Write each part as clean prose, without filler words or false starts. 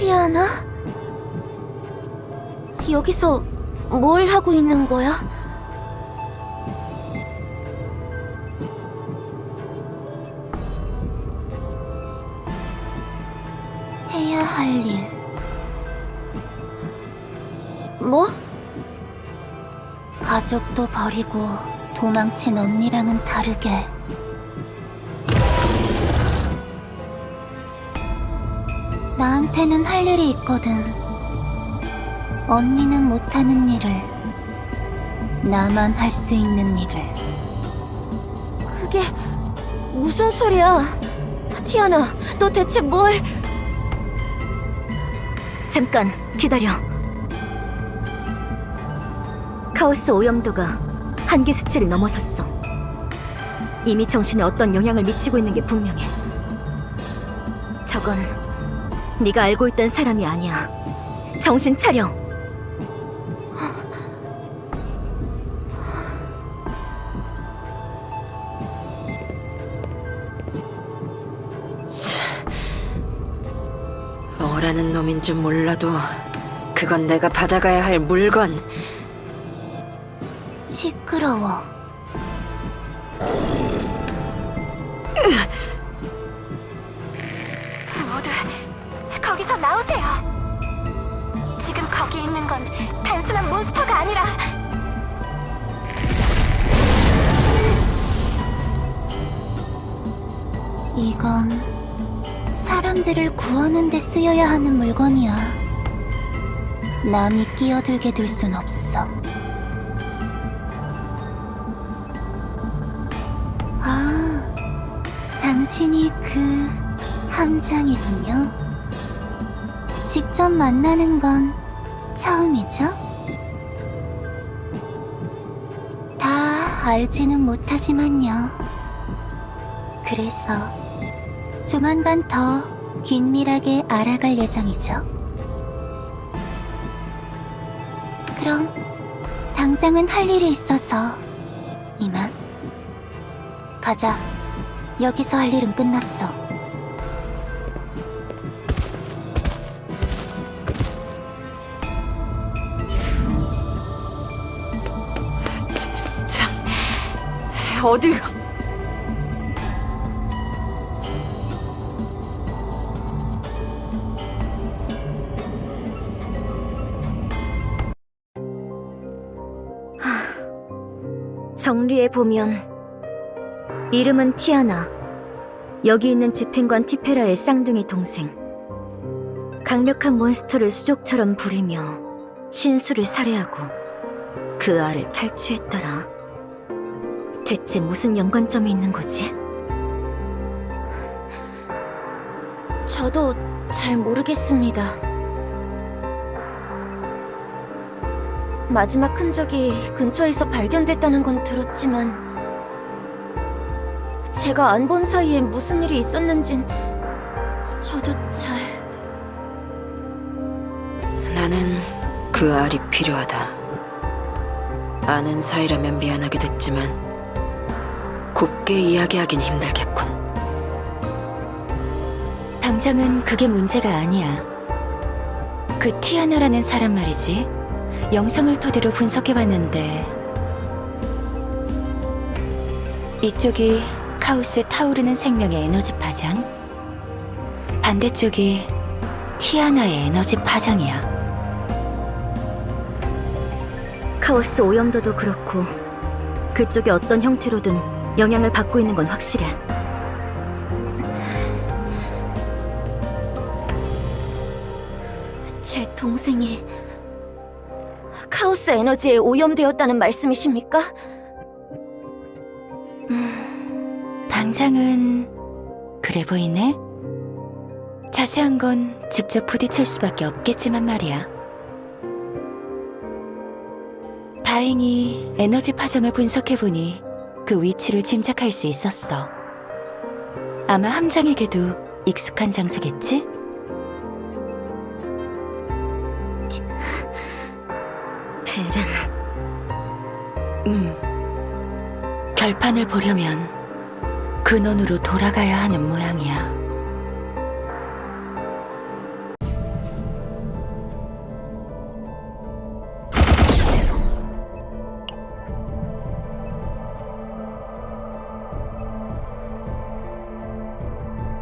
티아나? 여기서 뭘 하고 있는 거야? 해야 할 일. 뭐? 가족도 버리고 도망친 언니랑은 다르게 나한테는 할 일이 있거든. 언니는 못하는 일을, 나만 할 수 있는 일을. 그게 무슨 소리야? 티아나, 너 대체 뭘... 잠깐 기다려. 카오스 오염도가 한계 수치를 넘어섰어. 이미 정신에 어떤 영향을 미치고 있는 게 분명해. 저건 네가 알고 있던 사람이 아니야. 정신 차려. 뭐라는 놈인 줄 몰라도 그건 내가 받아가야 할 물건. 시끄러워. 모두 거기서 나오세요. 지금 거기 있는 건 단순한 몬스터가 아니라 이건 사람들을 구하는 데 쓰여야 하는 물건이야. 남이 끼어들게 둘 순 없어. 아, 당신이 그 함장이군요. 직접 만나는 건 처음이죠? 다 알지는 못하지만요. 그래서 조만간 더 긴밀하게 알아갈 예정이죠. 그럼 당장은 할 일이 있어서 이만. 가자. 여기서 할 일은 끝났어. 참, 어딜... 정리해보면 이름은 티아나. 여기 있는 집행관 티페라의 쌍둥이 동생. 강력한 몬스터를 수족처럼 부리며 신수를 살해하고 그 알을 탈취했더라. 대체 무슨 연관점이 있는 거지? 저도 잘 모르겠습니다. 마지막 흔적이 근처에서 발견됐다는 건 들었지만 제가 안 본 사이에 무슨 일이 있었는진 저도 잘... 나는 그 알이 필요하다. 아는 사이라면 미안하게 됐지만 곱게 이야기하긴 힘들겠군. 당장은 그게 문제가 아니야. 그 티아나라는 사람 말이지. 영상을 토대로 분석해봤는데 이쪽이 카오스에 타오르는 생명의 에너지 파장, 반대쪽이 티아나의 에너지 파장이야. 카오스 오염도도 그렇고 그쪽이 어떤 형태로든 영향을 받고 있는 건 확실해. 제 동생이 카오스 에너지에 오염되었다는 말씀이십니까? 당장은 그래 보이네. 자세한 건 직접 부딪힐 수밖에 없겠지만 말이야. 다행히 에너지 파장을 분석해보니 그 위치를 짐작할 수 있었어. 아마 함장에게도 익숙한 장소겠지? 베른... 결판을 보려면 근원으로 돌아가야 하는 모양이야.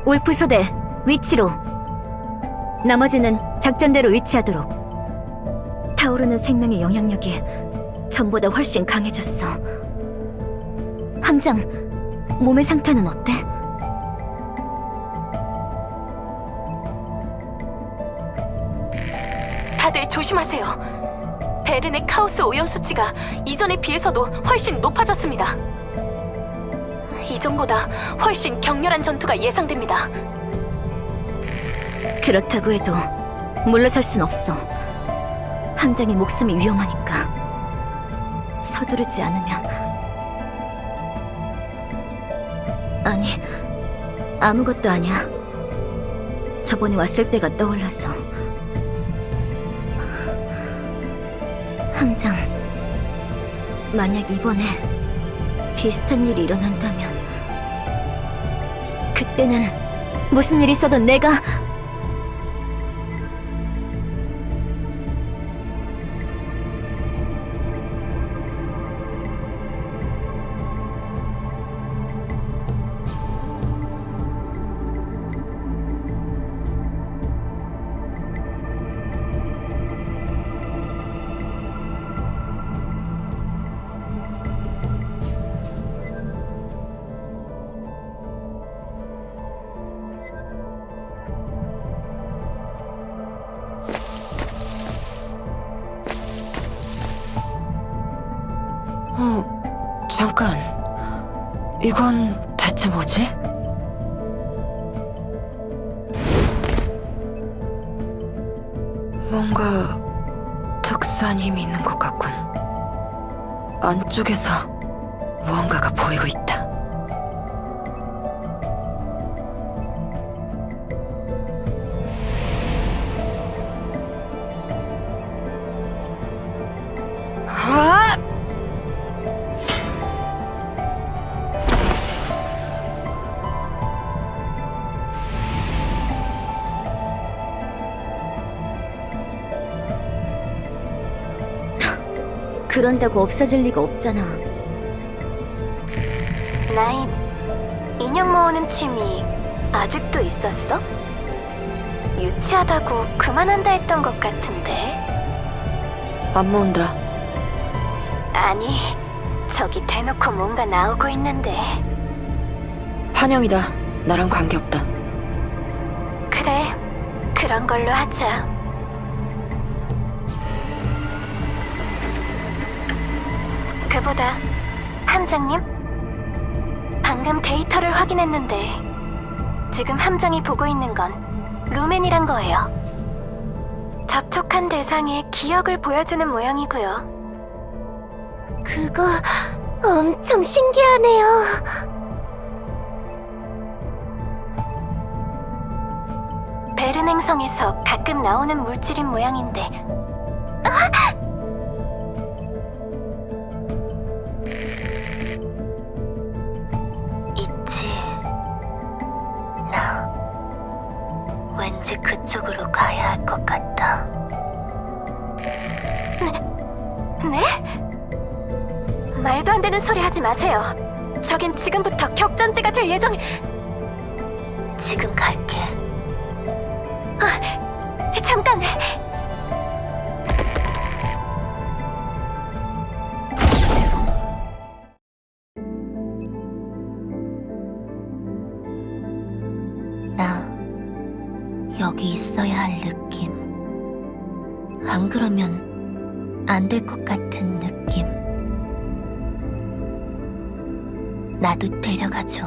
울프 소대 위치로. 나머지는 작전대로 위치하도록. 타오르는 생명의 영향력이 전보다 훨씬 강해졌어. 함장, 몸의 상태는 어때? 다들 조심하세요. 베른의 카오스 오염 수치가 이전에 비해서도 훨씬 높아졌습니다. 이전보다 훨씬 격렬한 전투가 예상됩니다. 그렇다고 해도 물러설 순 없어. 함장의 목숨이 위험하니까. 서두르지 않으면. 아니, 아무것도 아니야. 저번에 왔을 때가 떠올라서. 함장, 만약 이번에 비슷한 일이 일어난다면 그때는 무슨 일이 있어도 내가... 잠깐. 이건 대체 뭐지? 뭔가 특수한 힘이 있는 것 같군. 안쪽에서 무언가가 보이고 있다. 아! 그런다고 없어질 리가 없잖아. 나임, 인형 모으는 취미 아직도 있었어? 유치하다고 그만한다 했던 것 같은데. 안 모은다. 아니, 저기 대놓고 뭔가 나오고 있는데. 환영이다. 나랑 관계없다. 그래, 그런 걸로 하자. 그보다 함장님, 방금 데이터를 확인했는데 지금 함장이 보고 있는 건 루멘이란 거예요. 접촉한 대상의 기억을 보여주는 모양이고요. 그거 엄청 신기하네요. 베른 행성에서 가끔 나오는 물질인 모양인데. 있지. 나 왠지 그쪽으로 가야 할 것 같다. 네? 말도 안 되는 소리 하지 마세요. 저긴 지금부터 격전지가 될 예정. 지금 갈게. 잠깐. 나 여기 있어야 할 느낌. 안 그러면 안 될 것 같은 느낌. 나도 데려가줘.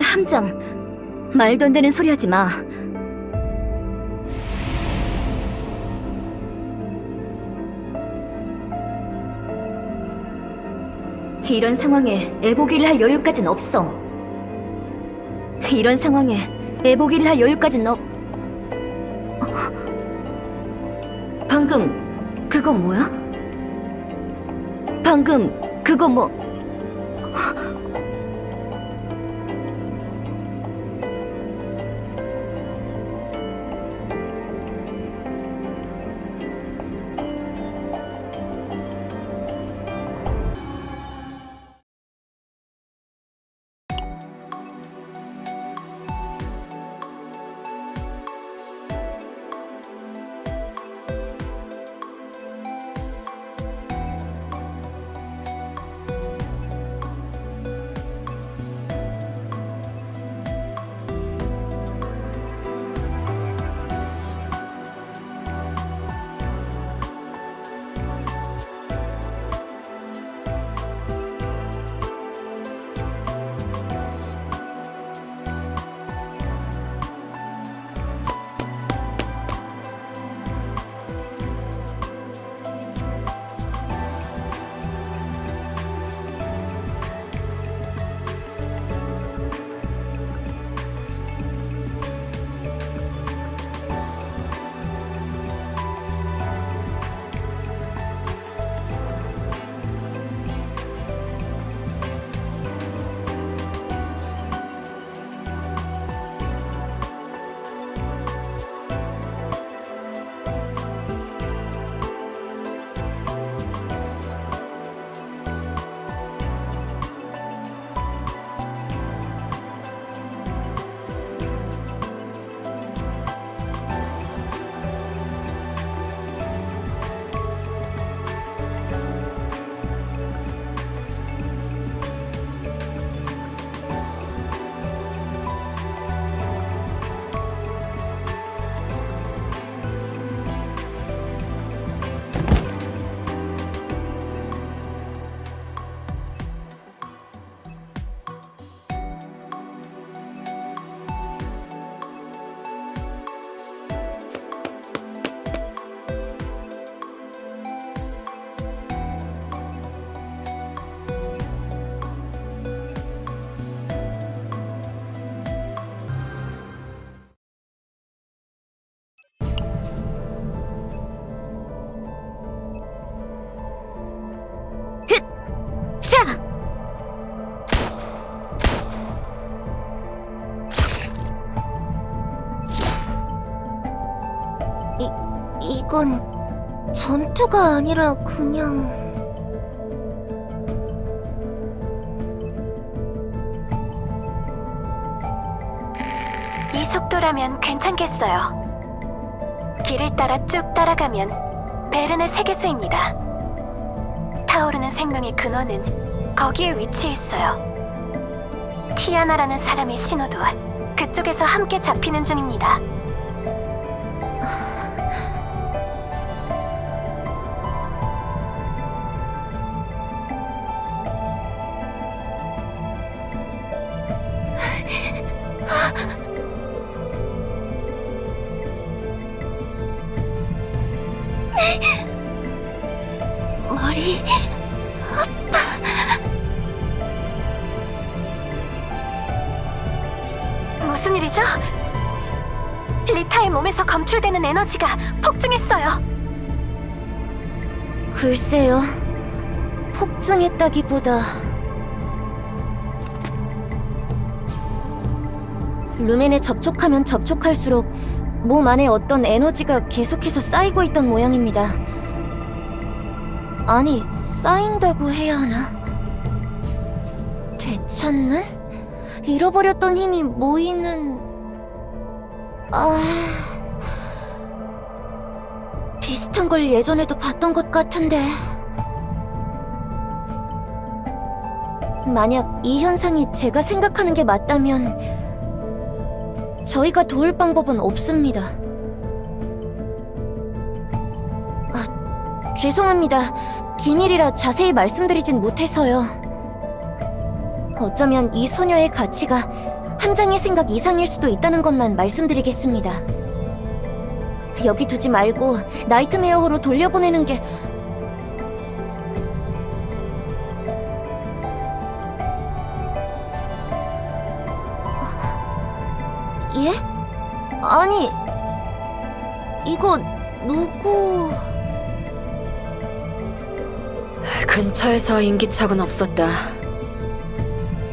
함장, 말도 안 되는 소리 하지 마. 이런 상황에 애보기를 할 여유까진 없어. 이런 상황에 애보기를 할 여유까진 방금 그거 뭐야? 방금 그거 뭐... 이건 전투가 아니라 그냥... 이 속도라면 괜찮겠어요. 길을 따라 쭉 따라가면 베른의 세계수입니다. 타오르는 생명의 근원은 거기에 위치해 있어요. 티아나라는 사람의 신호도 그쪽에서 함께 잡히는 중입니다. 머리... 무슨 일이죠? 리타의 몸에서 검출되는 에너지가 폭증했어요. 글쎄요. 폭증했다기보다... 루멘에 접촉하면 접촉할수록 몸 안에 어떤 에너지가 계속해서 쌓이고 있던 모양입니다. 아니, 쌓인다고 해야 하나? 되찾는? 잃어버렸던 힘이 모이는... 비슷한 걸 예전에도 봤던 것 같은데... 만약 이 현상이 제가 생각하는 게 맞다면 저희가 도울 방법은 없습니다. 죄송합니다. 기밀이라 자세히 말씀드리진 못해서요. 어쩌면 이 소녀의 가치가 함장의 생각 이상일 수도 있다는 것만 말씀드리겠습니다. 여기 두지 말고 나이트메어호로 돌려보내는 게... 예? 아니... 이거... 누구... 근처에서 인기척은 없었다.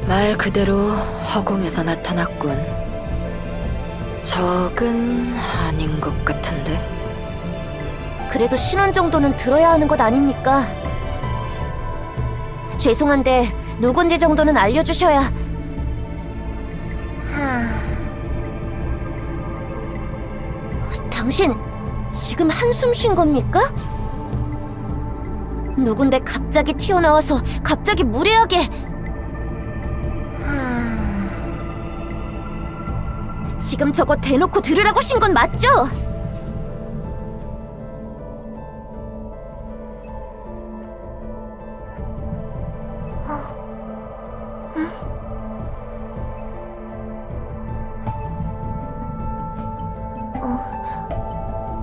말 그대로 허공에서 나타났군. 적은 아닌 것 같은데. 그래도 신원 정도는 들어야 하는 것 아닙니까? 죄송한데 누군지 정도는 알려주셔야... 당신 지금 한숨 쉰 겁니까? 누군데 갑자기 튀어나와서 갑자기 무례하게... 지금 저거 대놓고 들으라고 쉰 건 맞죠?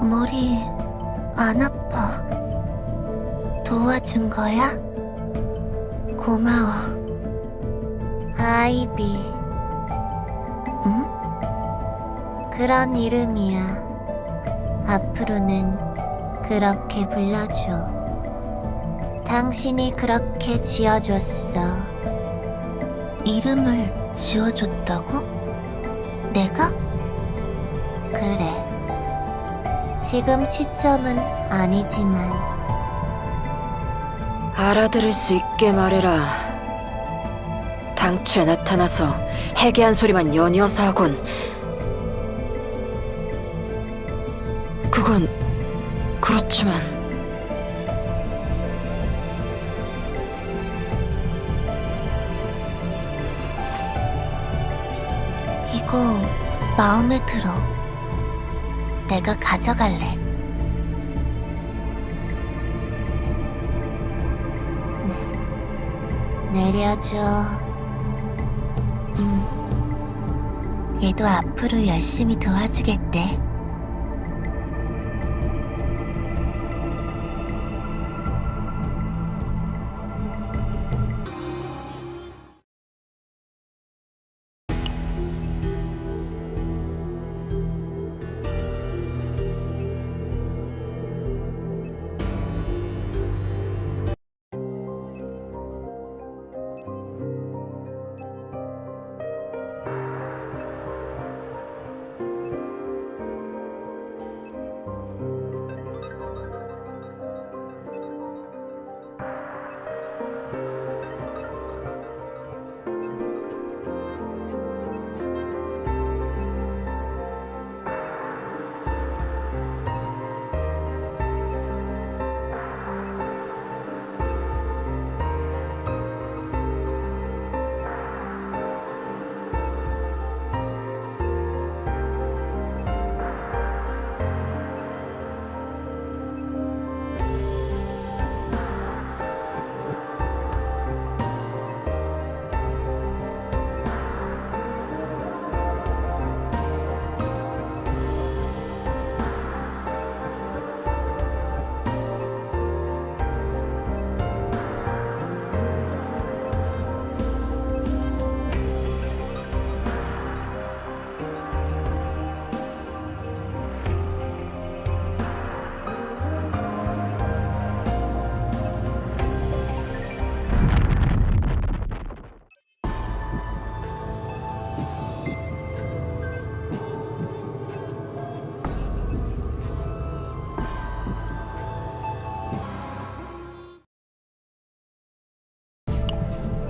머리 안 아파. 도와준 거야? 고마워. 아이비. 응? 그런 이름이야. 앞으로는 그렇게 불러줘. 당신이 그렇게 지어줬어. 이름을 지어줬다고? 내가? 그래. 지금 시점은 아니지만 알아들을 수 있게 말해라. 당초에 나타나서 해괴한 소리만 연이어서 하곤. 그건 그렇지만 이거 마음에 들어. 내가 가져갈래. 내려줘. 얘도 앞으로 열심히 도와주겠대.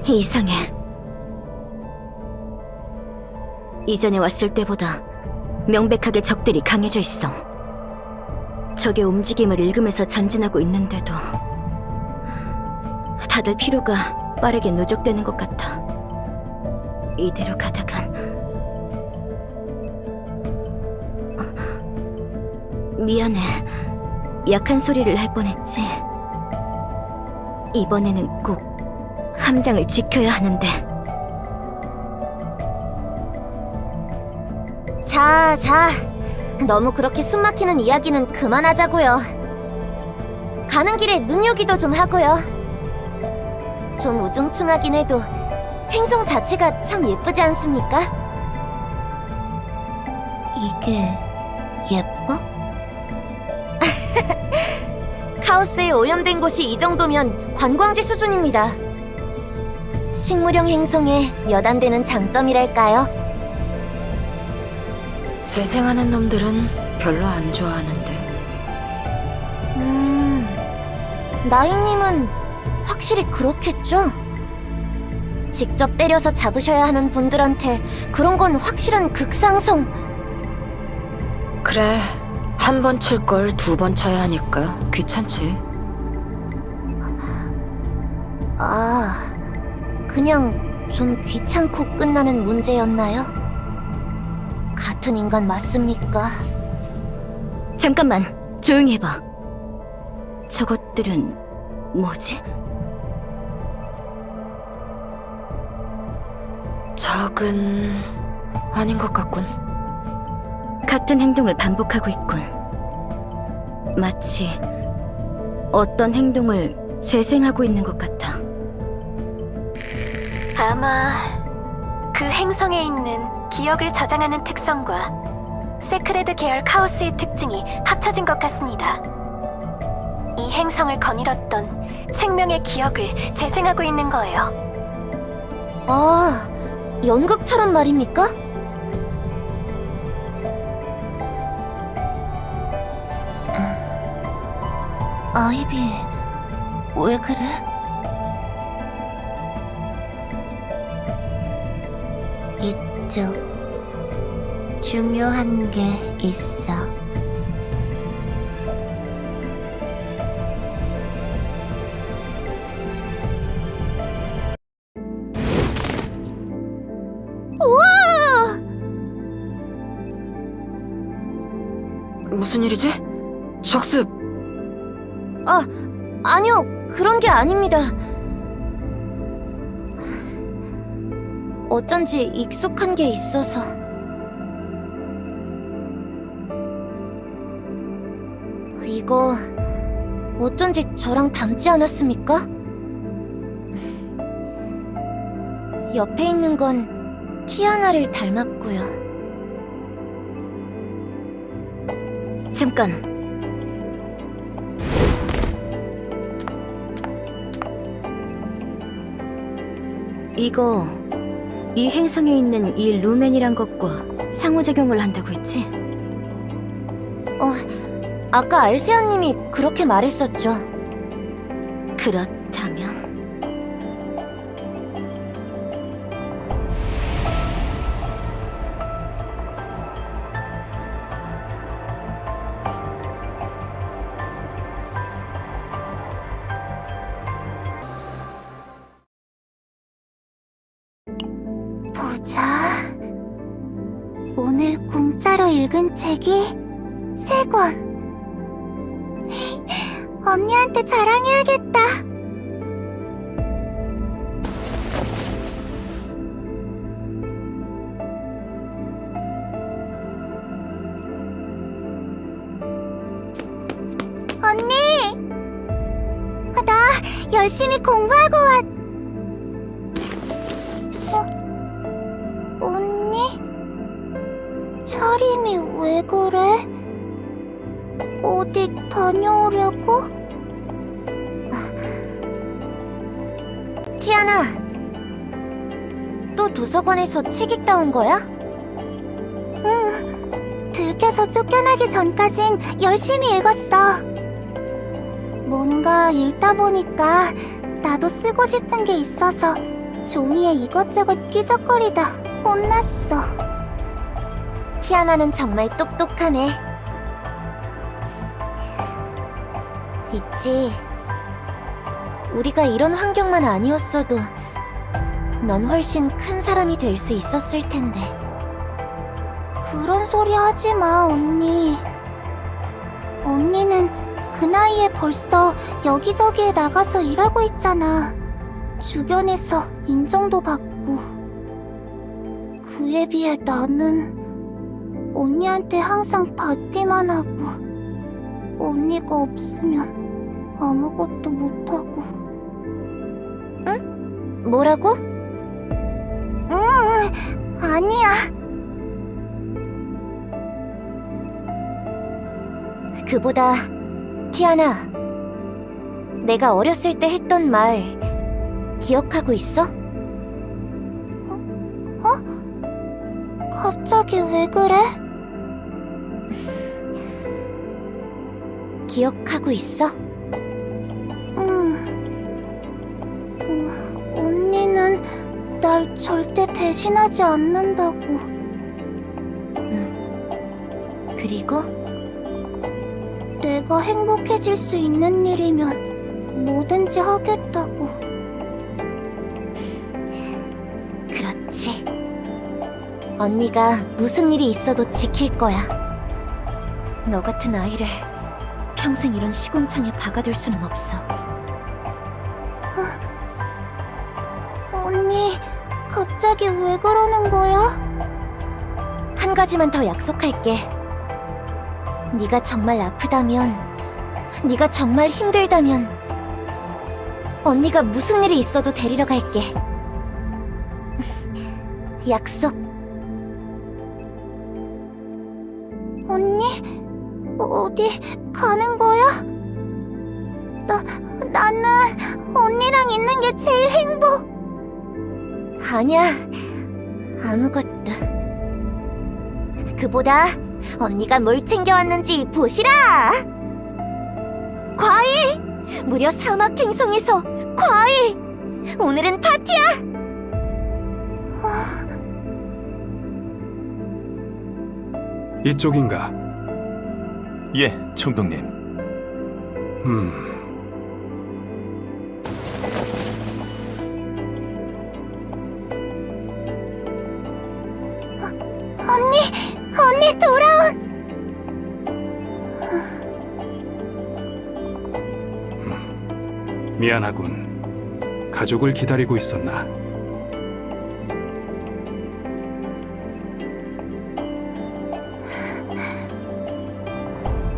이상해. 이전에 왔을 때보다 명백하게 적들이 강해져 있어. 적의 움직임을 읽으면서 전진하고 있는데도 다들 피로가 빠르게 누적되는 것 같아. 이대로 가다간 미안해. 약한 소리를 할 뻔했지. 이번에는 꼭 함장을 지켜야 하는데. 자, 너무 그렇게 숨막히는 이야기는 그만하자고요. 가는 길에 눈요기도 좀 하고요. 좀 우중충하긴 해도 행성 자체가 참 예쁘지 않습니까? 이게 예뻐? 카오스에 오염된 곳이 이 정도면 관광지 수준입니다. 식물형 행성에 몇 안 되는 장점이랄까요? 재생하는 놈들은 별로 안 좋아하는데. 나인님은 확실히 그렇겠죠? 직접 때려서 잡으셔야 하는 분들한테 그런 건 확실한 극상성. 그래, 한 번 칠 걸 두 번 쳐야 하니까 귀찮지. 아, 그냥 좀 귀찮고 끝나는 문제였나요? 같은 인간 맞습니까? 잠깐만, 조용히 해봐. 저것들은 뭐지? 적은 아닌 것 같군. 같은 행동을 반복하고 있군. 마치 어떤 행동을 재생하고 있는 것 같아. 아마 그 행성에 있는 기억을 저장하는 특성과 세크레드 계열 카오스의 특징이 합쳐진 것 같습니다. 이 행성을 거닐었던 생명의 기억을 재생하고 있는 거예요. 아, 연극처럼 말입니까? 아이비, 왜 그래? 이쪽 중요한 게 있어. 무슨 일이지? 적습! 아니요, 그런 게 아닙니다. 어쩐지 익숙한 게 있어서. 이거 어쩐지 저랑 닮지 않았습니까? 옆에 있는 건 티아나를 닮았고요. 잠깐. 이거 이 행성에 있는 이 루멘이란 것과 상호작용을 한다고 했지? 아까 알세아님이 그렇게 말했었죠. 그렇다면 보자. 오늘 공짜로 읽은 책이 3권. 언니한테 자랑해야겠다. 언니! 나 열심히 공부하고 언니? 차림이 왜 그래? 어디 다녀오려고? 티아나, 또 도서관에서 책 읽다 온 거야? 응, 들켜서 쫓겨나기 전까진 열심히 읽었어. 뭔가 읽다 보니까 나도 쓰고 싶은 게 있어서 종이에 이것저것 끼적거리다 혼났어. 티아나는 정말 똑똑하네. 있지. 우리가 이런 환경만 아니었어도 넌 훨씬 큰 사람이 될 수 있었을 텐데. 그런 소리 하지 마, 언니. 언니는 그 나이에 벌써 여기저기에 나가서 일하고 있잖아. 주변에서 인정도 받고. 그에 비해 나는 언니한테 항상 받기만 하고, 언니가 없으면 아무것도 못하고. 뭐라고? 아니야. 그보다 티아나, 내가 어렸을 때 했던 말 기억하고 있어? 갑자기 왜 그래? 기억하고 있어? 언니는 날 절대 배신하지 않는다고. 그리고 내가 행복해질 수 있는 일이면 뭐든지 하겠다고. 그렇지. 언니가 무슨 일이 있어도 지킬 거야. 너 같은 아이를 평생 이런 시궁창에 박아둘 수는 없어. 언니, 갑자기 왜 그러는 거야? 한 가지만 더 약속할게. 네가 정말 아프다면, 네가 정말 힘들다면 언니가 무슨 일이 있어도 데리러 갈게. 약속. 언니? 어디 가는 거야? 나는 언니랑 있는 게 제일 행복. 아니야, 아무것도. 그보다 언니가 뭘 챙겨왔는지 보시라! 과일! 무려 사막 행성에서 과일! 오늘은 파티야! 이쪽인가? 예, 총독님. 언니 돌아온. 미안하군. 가족을 기다리고 있었나?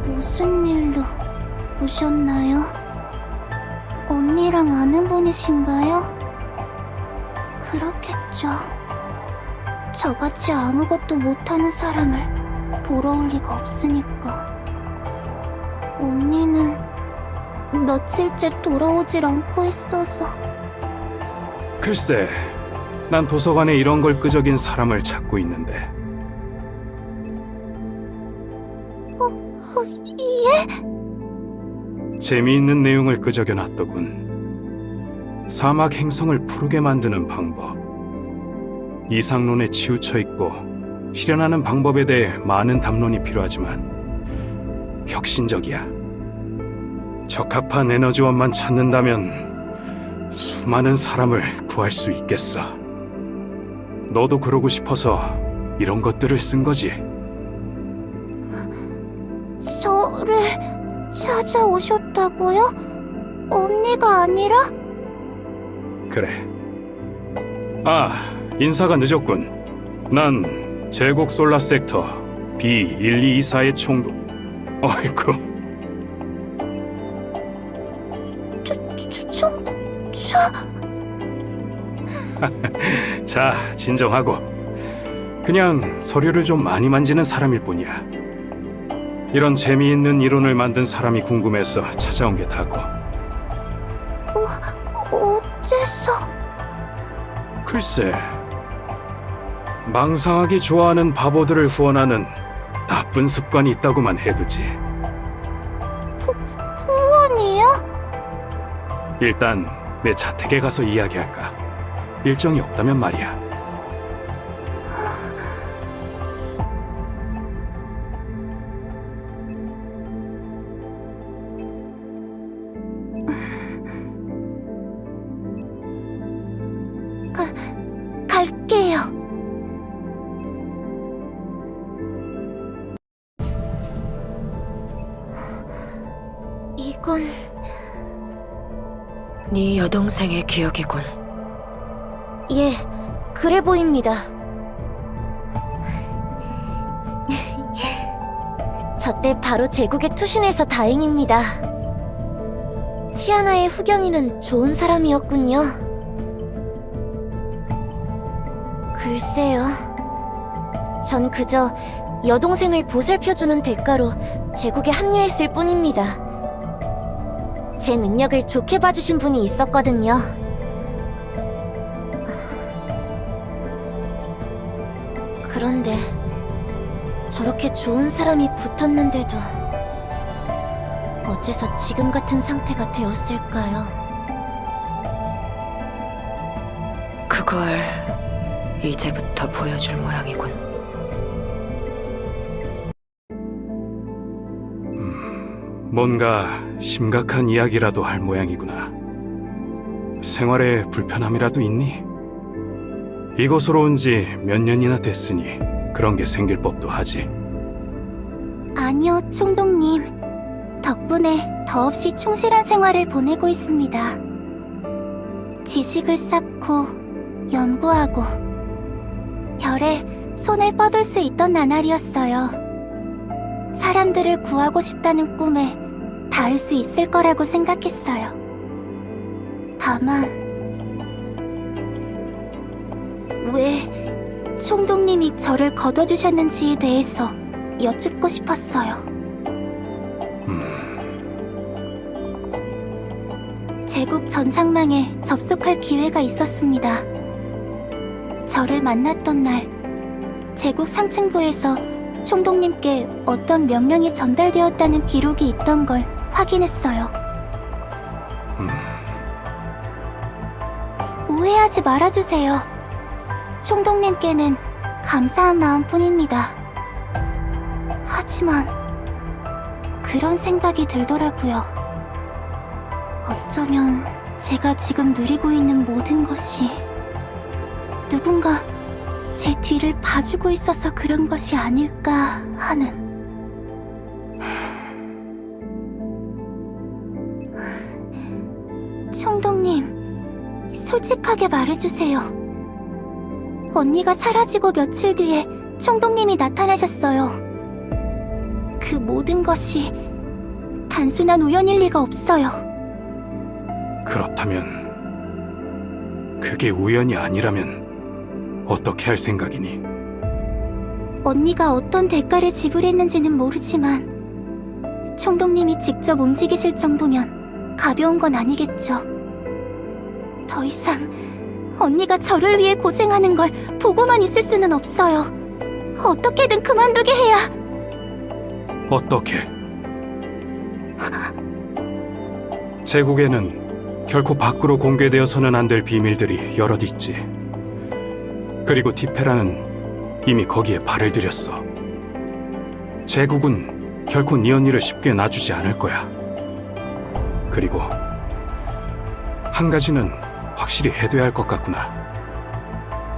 무슨 일로 오셨나요? 언니랑 아는 분이신가요? 그렇겠죠. 저같이 아무것도 못하는 사람을 보러 올 리가 없으니까. 언니는 며칠째 돌아오질 않고 있어서. 글쎄, 난 도서관에 이런 걸 끄적인 사람을 찾고 있는데. 예? 재미있는 내용을 끄적여 놨더군. 사막 행성을 푸르게 만드는 방법. 이상론에 치우쳐 있고 실현하는 방법에 대해 많은 담론이 필요하지만 혁신적이야. 적합한 에너지원만 찾는다면 수많은 사람을 구할 수 있겠어. 너도 그러고 싶어서 이런 것들을 쓴 거지. 저를 찾아오셨다고요? 언니가 아니라? 그래. 아, 인사가 늦었군. 난 제국 솔라 섹터 B1224의 총독. 어이구. 자, 진정하고. 그냥 서류를 좀 많이 만지는 사람일 뿐이야. 이런 재미있는 이론을 만든 사람이 궁금해서 찾아온 게 다고. 어째서? 글쎄, 망상하기 좋아하는 바보들을 후원하는 나쁜 습관이 있다고만 해두지. 후원이요? 일단 내 자택에 가서 이야기할까? 일정이 없다면 말이야. 갈게요. 이건 네 여동생의 기억이군. 예, 그래 보입니다. 저 때 바로 제국에 투신해서 다행입니다. 티아나의 후견인은 좋은 사람이었군요. 글쎄요. 전 그저 여동생을 보살펴주는 대가로 제국에 합류했을 뿐입니다. 제 능력을 좋게 봐주신 분이 있었거든요. 그런데 저렇게 좋은 사람이 붙었는데도 어째서 지금 같은 상태가 되었을까요? 그걸 이제부터 보여줄 모양이군. 뭔가 심각한 이야기라도 할 모양이구나. 생활에 불편함이라도 있니? 이곳으로 온 지 몇 년이나 됐으니 그런 게 생길 법도 하지. 아니요, 총독님. 덕분에 더없이 충실한 생활을 보내고 있습니다. 지식을 쌓고 연구하고 별에 손을 뻗을 수 있던 나날이었어요. 사람들을 구하고 싶다는 꿈에 닿을 수 있을 거라고 생각했어요. 다만 왜 총독님이 저를 거둬주셨는지에 대해서 여쭙고 싶었어요. 제국 전상망에 접속할 기회가 있었습니다. 저를 만났던 날, 제국 상층부에서 총독님께 어떤 명령이 전달되었다는 기록이 있던 걸 확인했어요. 오해하지 말아주세요. 총독님께는 감사한 마음뿐입니다. 하지만 그런 생각이 들더라고요. 어쩌면 제가 지금 누리고 있는 모든 것이 누군가 제 뒤를 봐주고 있어서 그런 것이 아닐까 하는. 총독님, 솔직하게 말해주세요. 언니가 사라지고 며칠 뒤에 총독님이 나타나셨어요. 그 모든 것이 단순한 우연일 리가 없어요. 그렇다면 그게 우연이 아니라면 어떻게 할 생각이니? 언니가 어떤 대가를 지불했는지는 모르지만 총독님이 직접 움직이실 정도면 가벼운 건 아니겠죠. 더 이상 언니가 저를 위해 고생하는 걸 보고만 있을 수는 없어요. 어떻게든 그만두게 해야. 어떻게? 제국에는 결코 밖으로 공개되어서는 안 될 비밀들이 여럿 있지. 그리고 티페라는 이미 거기에 발을 들였어. 제국은 결코 네 언니를 쉽게 놔주지 않을 거야. 그리고 한 가지는 확실히 해둬야 할 것 같구나.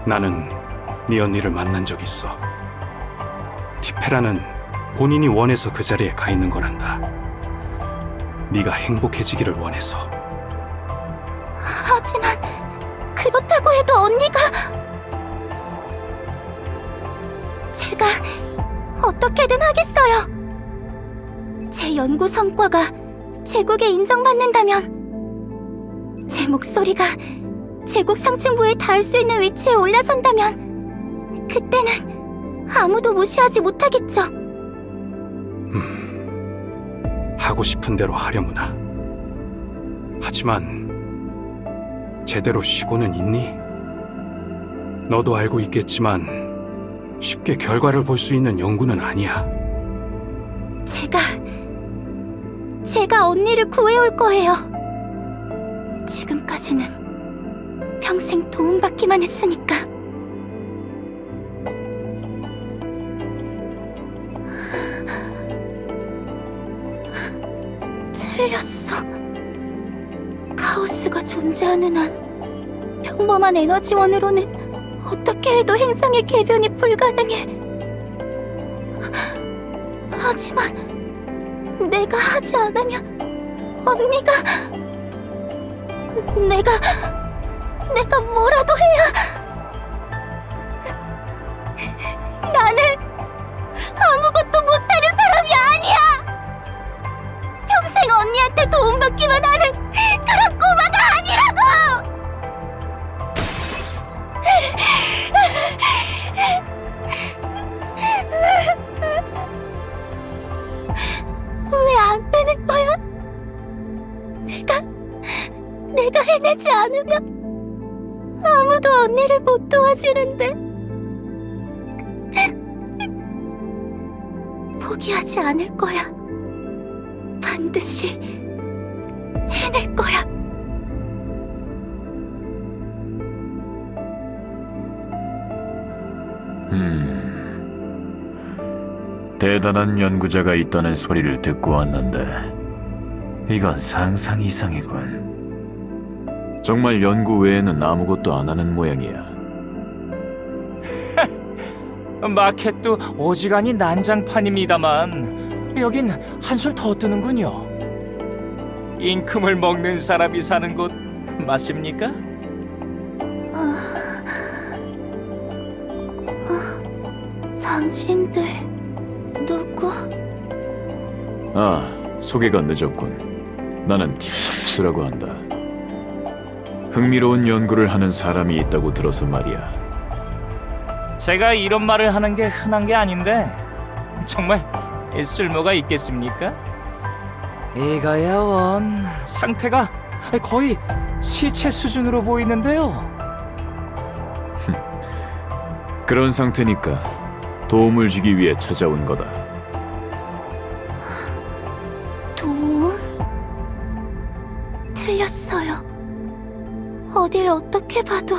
나는 네 언니를 만난 적 있어. 티페라는 본인이 원해서 그 자리에 가 있는 거란다. 네가 행복해지기를 원해서. 하지만 그렇다고 해도 언니가... 제가 어떻게든 하겠어요. 제 연구 성과가 제국에 인정받는다면, 제 목소리가 제국 상층부에 닿을 수 있는 위치에 올라선다면 그때는 아무도 무시하지 못하겠죠. 하고 싶은 대로 하려무나. 하지만 제대로 쉬고는 있니? 너도 알고 있겠지만 쉽게 결과를 볼 수 있는 연구는 아니야. 제가 언니를 구해올 거예요. 지금까지는 평생 도움받기만 했으니까. 틀렸어. 카오스가 존재하는 한 평범한 에너지원으로는 어떻게 해도 행성의 개변이 불가능해. 하지만 내가 하지 않으면 언니가 내가 뭐라도 해야. 나는 아무것도 못하는 사람이 아니야. 평생 언니한테 도움받기만 하는 그런 꼬마가 아니라고. 왜 안 되는 거야? 내가 해내지 않으면 아무도 언니를 못 도와주는데. 포기하지 않을 거야. 반드시 해낼 거야. 대단한 연구자가 있다는 소리를 듣고 왔는데 이건 상상 이상이군. 정말 연구 외에는 아무것도 안 하는 모양이야. 마켓도 오지간히 난장판입니다만 여긴 한술 더 뜨는군요. 임금을 먹는 사람이 사는 곳 맞습니까? 당신들 누구? 아, 소개가 늦었군. 나는 티스라고 한다. 흥미로운 연구를 하는 사람이 있다고 들어서 말이야. 제가 이런 말을 하는 게 흔한 게 아닌데 정말 쓸모가 있겠습니까? 이거야 원 상태가 거의 시체 수준으로 보이는데요. 그런 상태니까 도움을 주기 위해 찾아온 거다. 도움? 틀렸어요. 어딜 어떻게 봐도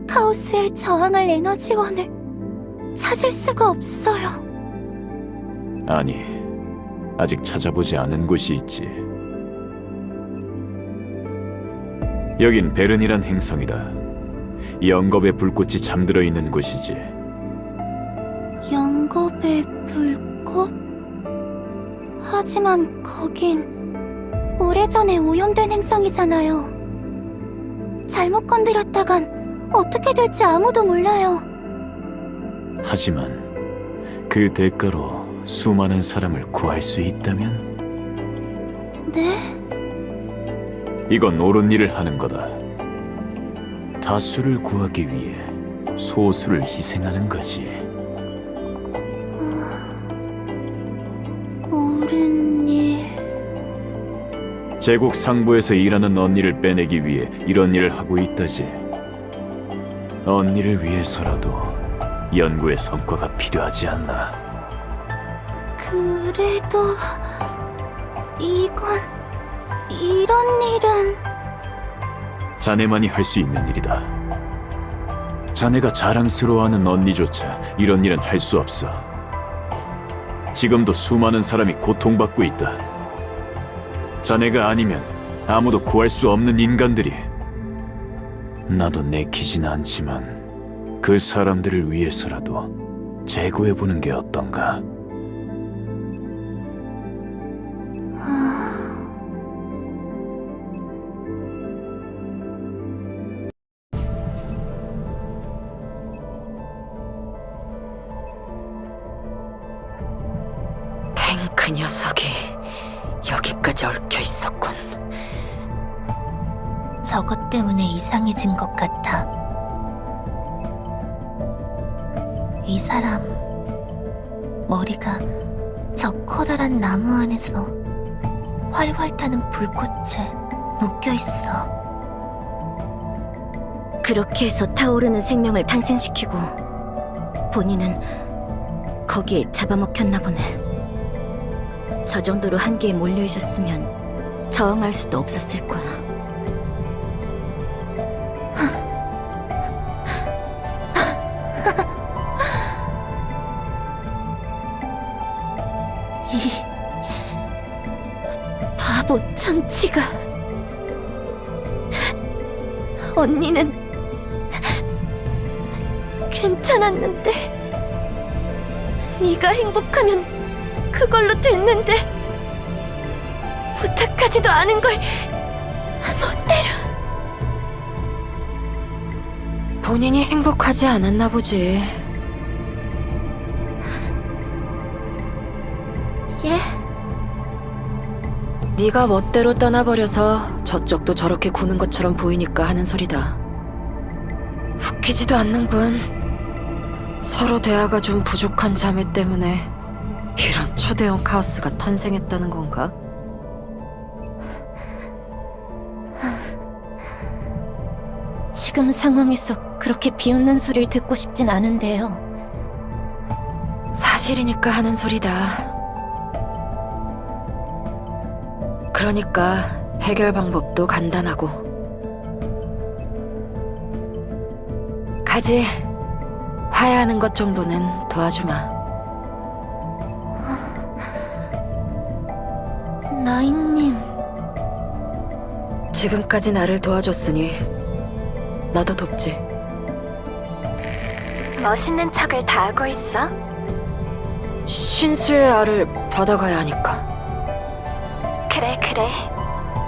카오스에 저항할 에너지원을 찾을 수가 없어요. 아니, 아직 찾아보지 않은 곳이 있지. 여긴 베른이란 행성이다. 영겁의 불꽃이 잠들어 있는 곳이지. 영겁의 불꽃? 하지만 거긴 오래전에 오염된 행성이잖아요. 잘못 건드렸다간 어떻게 될지 아무도 몰라요. 하지만 그 대가로 수많은 사람을 구할 수 있다면? 네? 이건 옳은 일을 하는 거다. 다수를 구하기 위해 소수를 희생하는 거지. 옳은 일... 제국 상부에서 일하는 언니를 빼내기 위해 이런 일을 하고 있다지. 언니를 위해서라도 연구의 성과가 필요하지 않나. 그래도... 이런 일은... 자네만이 할 수 있는 일이다. 자네가 자랑스러워하는 언니조차 이런 일은 할 수 없어. 지금도 수많은 사람이 고통받고 있다. 자네가 아니면 아무도 구할 수 없는 인간들이. 나도 내키진 않지만 그 사람들을 위해서라도 재구해보는 게 어떤가? 그 녀석이 여기까지 얽혀 있었군. 저것 때문에 이상해진 것 같아. 이 사람 머리가 저 커다란 나무 안에서 활활 타는 불꽃에 묶여 있어. 그렇게 해서 타오르는 생명을 탄생시키고 본인은 거기에 잡아먹혔나 보네. 저 정도로 한계에 몰려 있었으면 저항할 수도 없었을 거야. 모천치가 언니는 괜찮았는데 네가 행복하면 그걸로 됐는데 부탁하지도 않은 걸 멋대로. 본인이 행복하지 않았나 보지. 예? 네가 멋대로 떠나버려서 저쪽도 저렇게 구는 것처럼 보이니까 하는 소리다. 웃기지도 않는군. 서로 대화가 좀 부족한 자매 때문에 이런 초대형 카오스가 탄생했다는 건가? 지금 상황에서 그렇게 비웃는 소리를 듣고 싶진 않은데요. 사실이니까 하는 소리다. 그러니까 해결 방법도 간단하고. 가지. 화해하는 것 정도는 도와주마. 나인님, 지금까지 나를 도와줬으니 나도 돕지. 멋있는 척을 다 하고 있어? 신수의 알을 받아가야 하니까. 그래.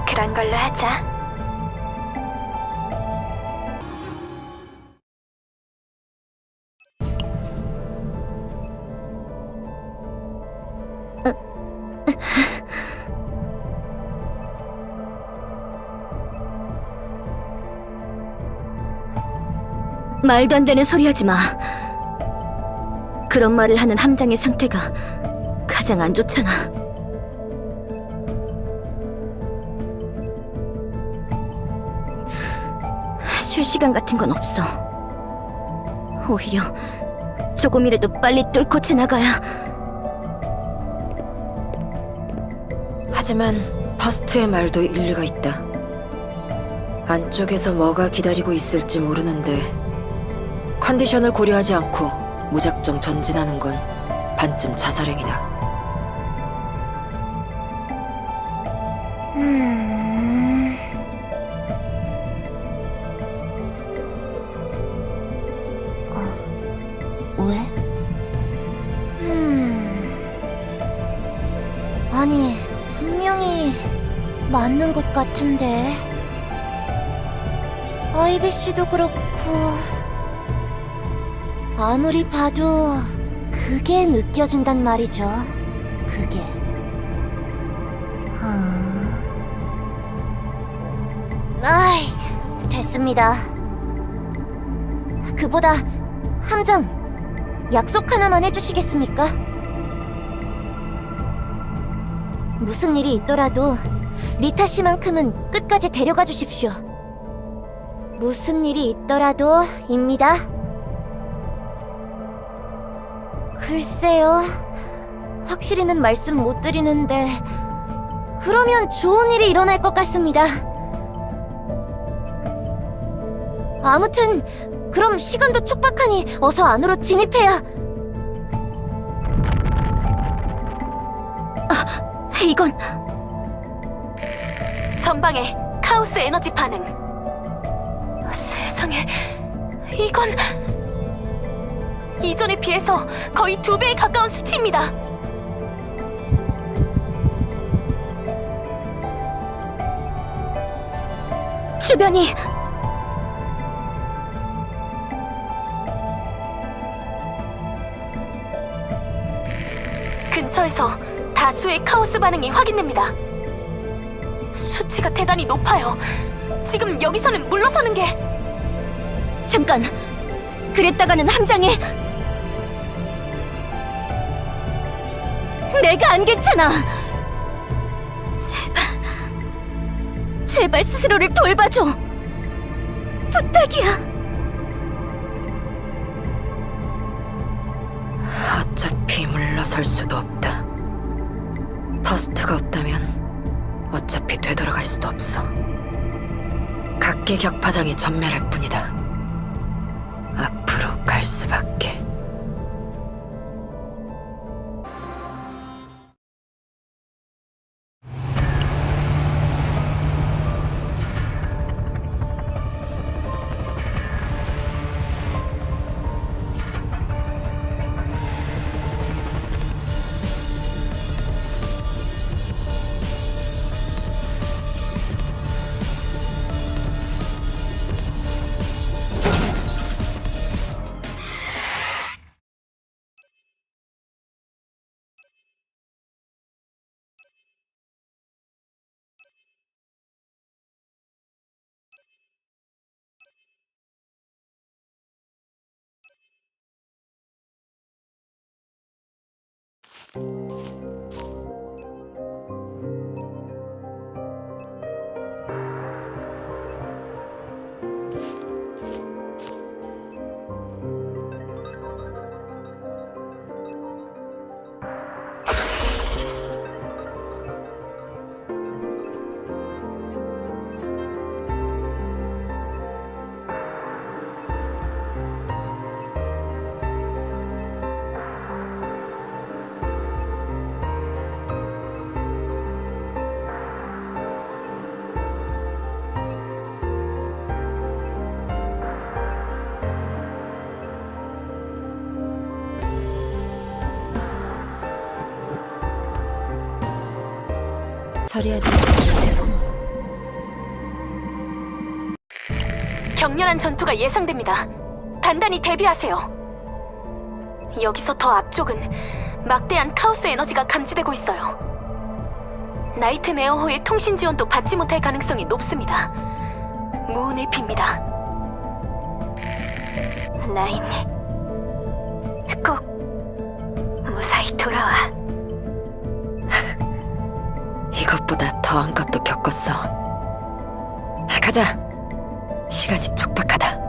그런 걸로 하자. 말도 안 되는 소리 하지 마. 그런 말을 하는 함장의 상태가 가장 안 좋잖아. 쉴 시간 같은 건 없어. 오히려 조금이라도 빨리 뚫고 지나가야. 하지만 퍼스트의 말도 일리가 있다. 안쪽에서 뭐가 기다리고 있을지 모르는데 컨디션을 고려하지 않고 무작정 전진하는 건 반쯤 자살행위다. 왜? 아니, 분명히 맞는 것 같은데. 아이비 씨도 그렇고 아무리 봐도 그게 느껴진단 말이죠. 그게. 아이, 됐습니다. 그보다 함장, 약속 하나만 해주시겠습니까? 무슨 일이 있더라도 리타 씨만큼은 끝까지 데려가 주십시오. 무슨 일이 있더라도 입니다. 글쎄요, 확실히는 말씀 못 드리는데 그러면 좋은 일이 일어날 것 같습니다. 아무튼 그럼 시간도 촉박하니 어서 안으로 진입해야. 이건 전방에 카오스 에너지 반응. 세상에, 이건 이전에 비해서 거의 2배에 가까운 수치입니다. 주변이 근처에서 다수의 카오스 반응이 확인됩니다. 수치가 대단히 높아요. 지금 여기서는 물러서는 게. 잠깐. 그랬다가는 함장이 내가 안 괜찮아. 제발 스스로를 돌봐줘. 부탁이야. 어차피 물러설 수도 없다. 퍼스트가 없다면 어차피 되돌아갈 수도 없어. 각계격파당에 전멸할 뿐이다. 앞으로 갈 수밖에. 처리하지. 격렬한 전투가 예상됩니다. 단단히 대비하세요. 여기서 더 앞쪽은 막대한 카오스 에너지가 감지되고 있어요. 나이트메어호의 통신 지원도 받지 못할 가능성이 높습니다. 무운을 빕니다. 나인, 꼭 무사히 돌아와. 이것보다 더한 것도 겪었어. 가자. 시간이 촉박하다.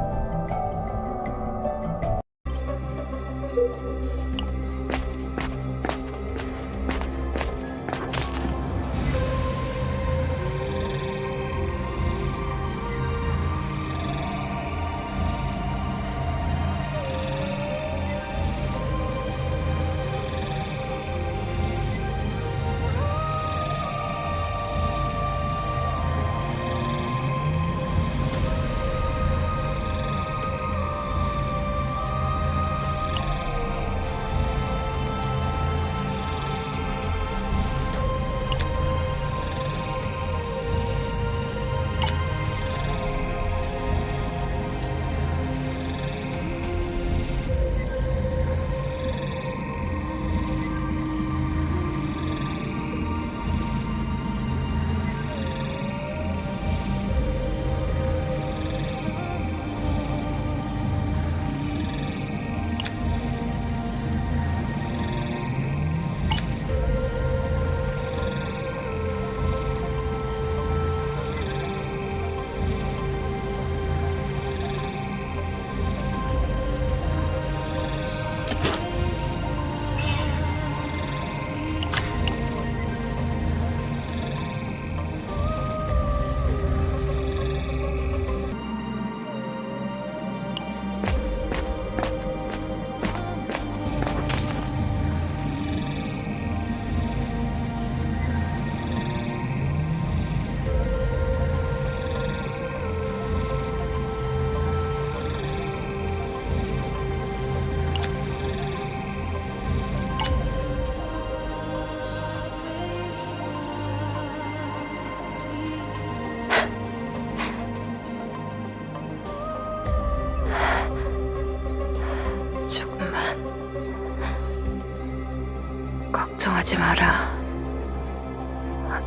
걱정하지 마라.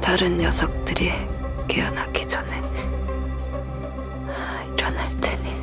다른 녀석들이 깨어나기 전에 일어날 테니.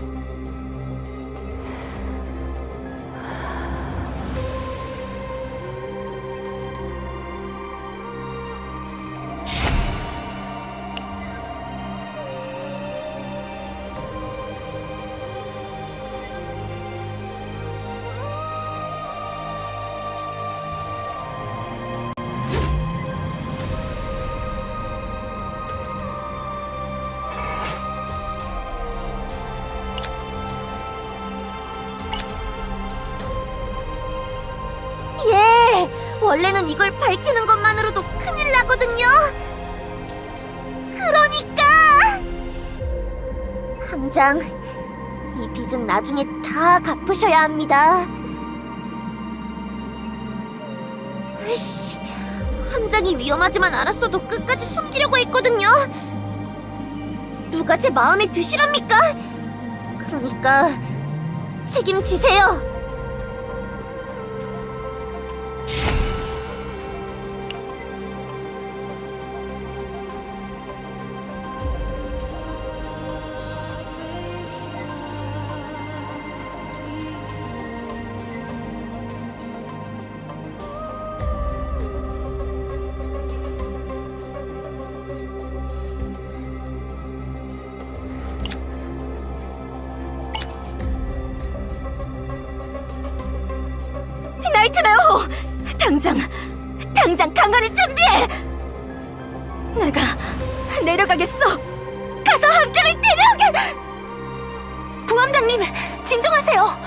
원래는 이걸 밝히는 것만으로도 큰일 나거든요. 그러니까 함장, 이 빚은 나중에 다 갚으셔야 합니다. 으이씨, 함장이 위험하지만 알았어도 끝까지 숨기려고 했거든요. 누가 제 마음에 드시랍니까? 그러니까 책임지세요. 나이트메어! 당장 강화를 준비해! 내가 내려가겠어! 가서 함정을 데려오게! 부함장님, 진정하세요.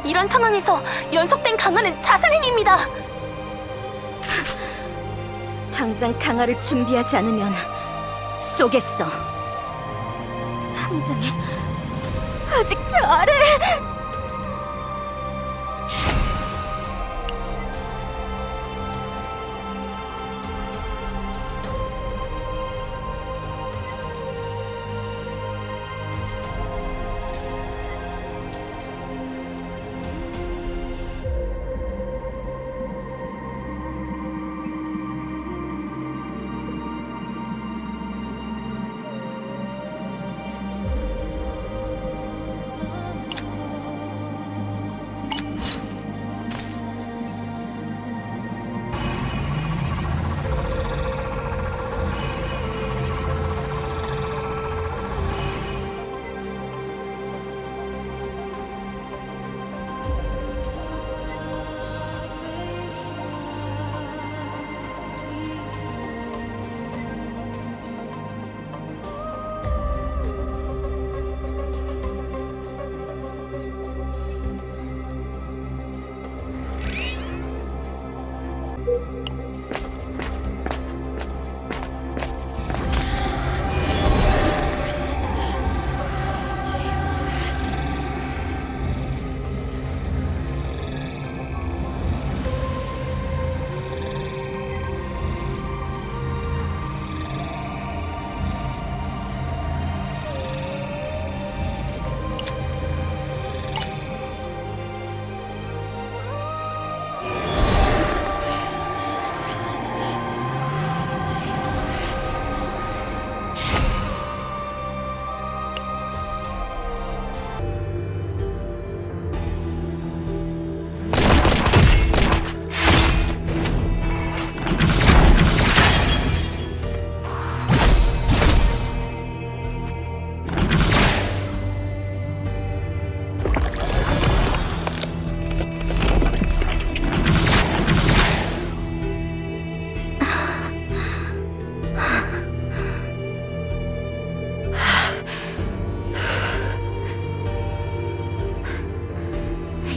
이런 상황에서 연속된 강화는 자살행위입니다. 당장 강화를 준비하지 않으면 쏘겠어. 함정이 아직 저 아래에...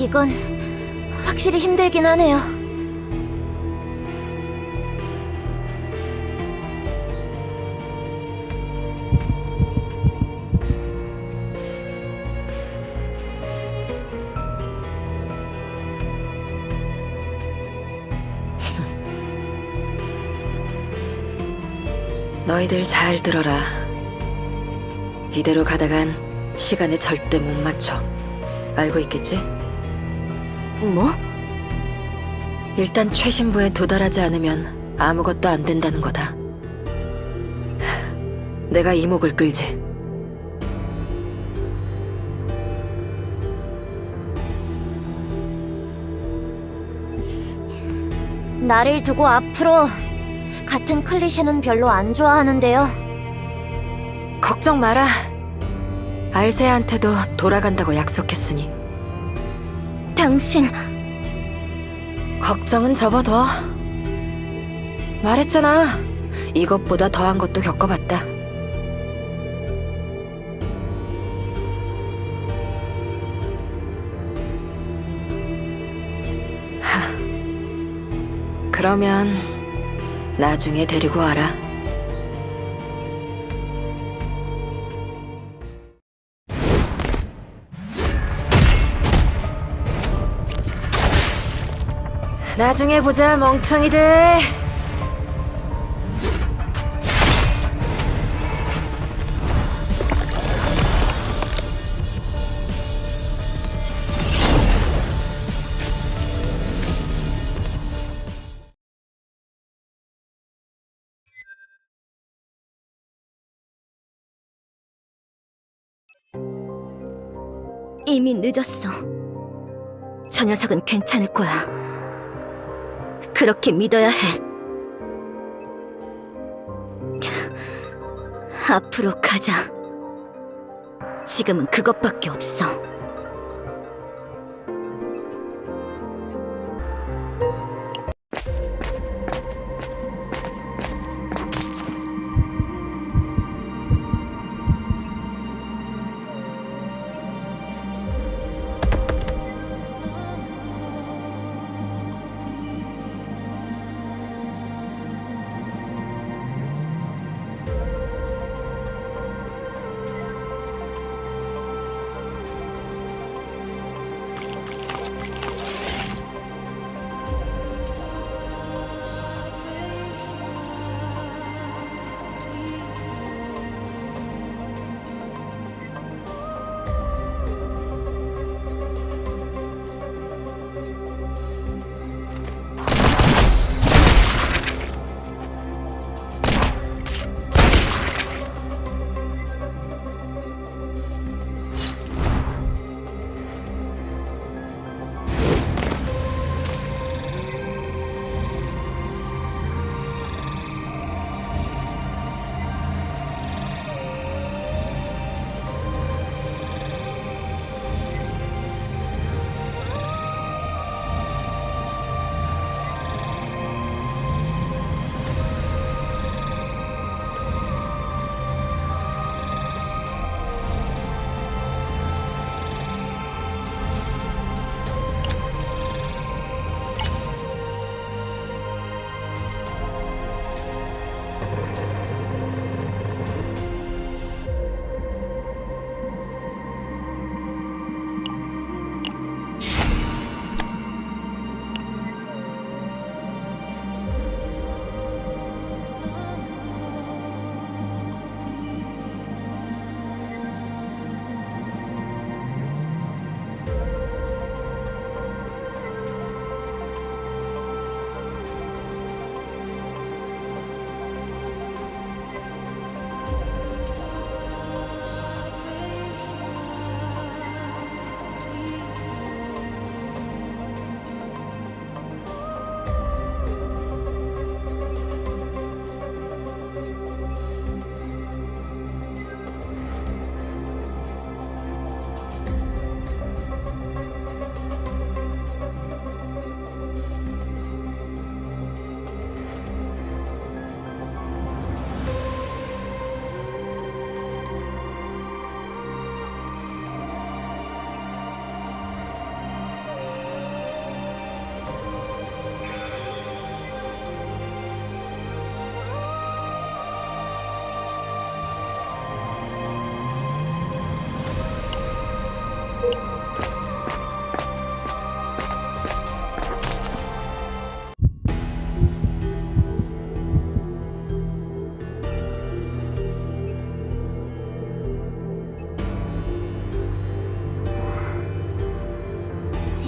이건 확실히 힘들긴 하네요. 너희들 잘 들어라. 이대로 가다간 시간에 절대 못 맞춰. 알고 있겠지? 뭐? 일단 최신부에 도달하지 않으면 아무것도 안 된다는 거다. 내가 이목을 끌지. 나를 두고 앞으로 같은 클리셰는 별로 안 좋아하는데요. 걱정 마라. 알세아한테도 돌아간다고 약속했으니. 당신... 걱정은 접어둬. 말했잖아. 이것보다 더한 것도 겪어봤다. 하. 그러면 나중에 데리고 와라. 나중에 보자, 멍청이들. 이미 늦었어. 저 녀석은 괜찮을 거야. 그렇게 믿어야 해. 앞으로 가자. 지금은 그것밖에 없어.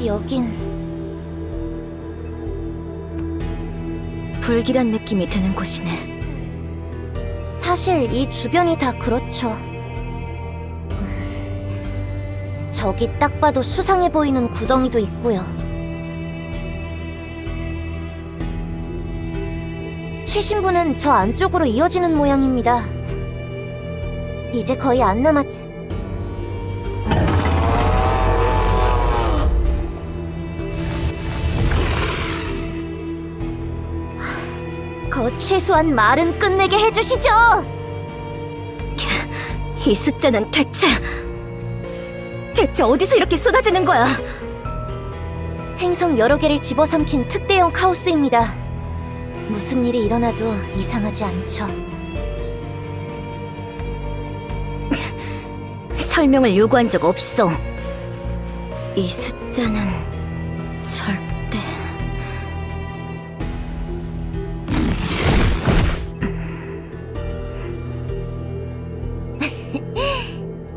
여긴 불길한 느낌이 드는 곳이네. 사실 이 주변이 다 그렇죠. 저기 딱 봐도 수상해 보이는 구덩이도 있고요. 최신부는 저 안쪽으로 이어지는 모양입니다. 이제 거의 안 남았... 최소한 말은 끝내게 해주시죠! 이 숫자는 대체 어디서 이렇게 쏟아지는 거야? 행성 여러 개를 집어삼킨 특대형 카오스입니다. 무슨 일이 일어나도 이상하지 않죠. 설명을 요구한 적 없어. 이 숫자는 절대...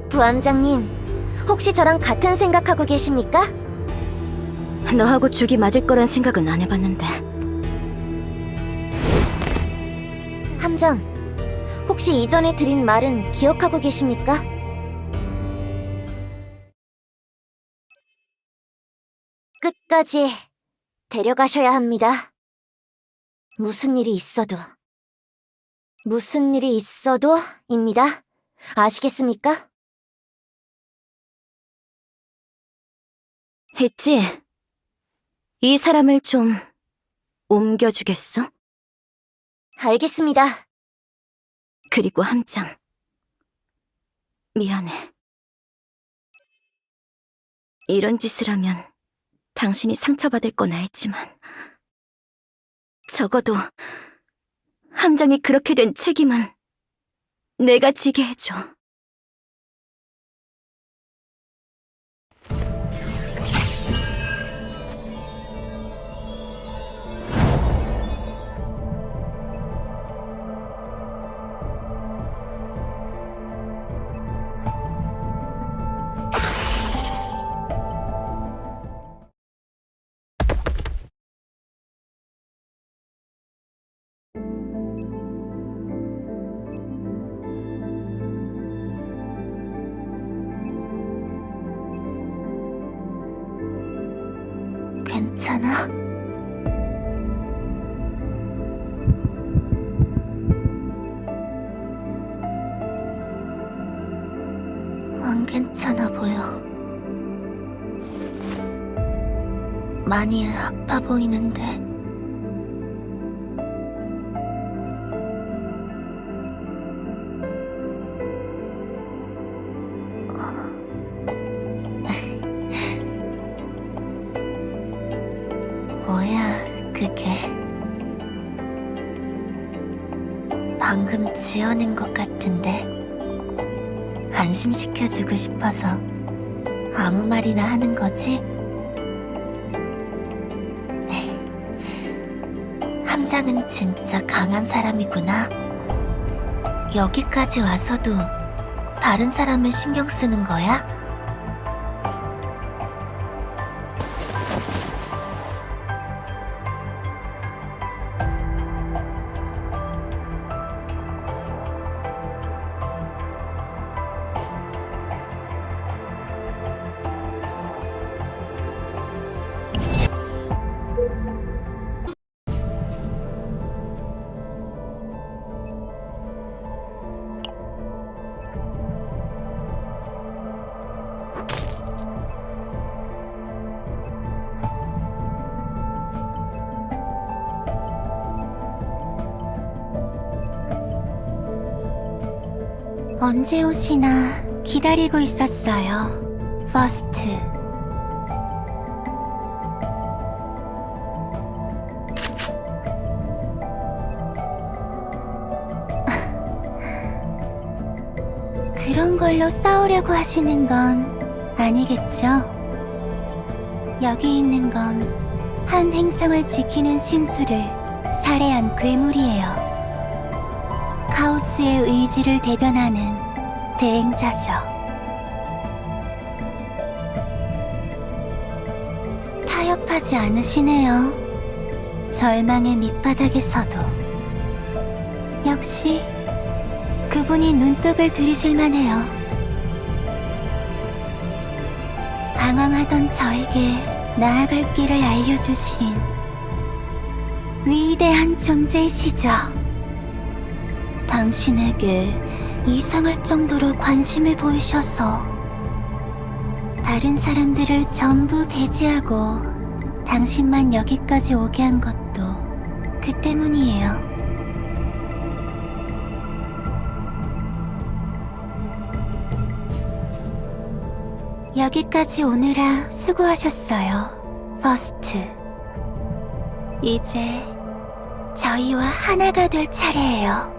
부함장님, 혹시 저랑 같은 생각하고 계십니까? 너하고 죽이 맞을 거란 생각은 안 해봤는데. 함장, 혹시 이전에 드린 말은 기억하고 계십니까? 끝까지 데려가셔야 합니다. 무슨 일이 있어도입니다. 아시겠습니까? 했지? 이 사람을 좀 옮겨주겠어? 알겠습니다. 그리고 함장, 미안해. 이런 짓을 하면 당신이 상처받을 건 알지만 적어도 함장이 그렇게 된 책임은 내가 지게 해줘. 괜찮아? 안 괜찮아 보여. 많이 아파 보이는데. 뭐야, 그게. 방금 지어낸 것 같은데. 안심시켜주고 싶어서 아무 말이나 하는 거지? 함장은 진짜 강한 사람이구나. 여기까지 와서도 다른 사람을 신경 쓰는 거야? 언제 오시나 기다리고 있었어요, 퍼스트. 그런 걸로 싸우려고 하시는 건 아니겠죠? 여기 있는 건 한 행성을 지키는 신수를 살해한 괴물이에요. 카오스의 의지를 대변하는 대행자죠. 타협하지 않으시네요. 절망의 밑바닥에서도. 역시 그분이 눈독을 들이실 만해요. 방황하던 저에게 나아갈 길을 알려주신 위대한 존재이시죠. 당신에게 이상할 정도로 관심을 보이셔서 다른 사람들을 전부 배제하고 당신만 여기까지 오게 한 것도 그 때문이에요. 여기까지 오느라 수고하셨어요, 퍼스트. 이제 저희와 하나가 될 차례예요.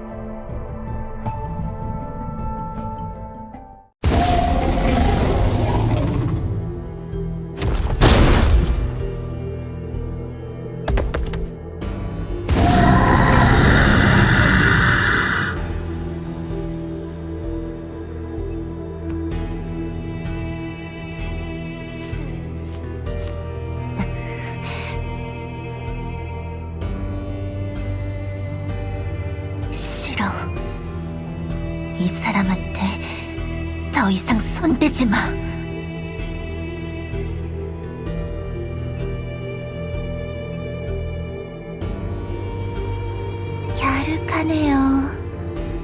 싫어. 이 사람한테 더 이상 손대지 마. 갸륵하네요.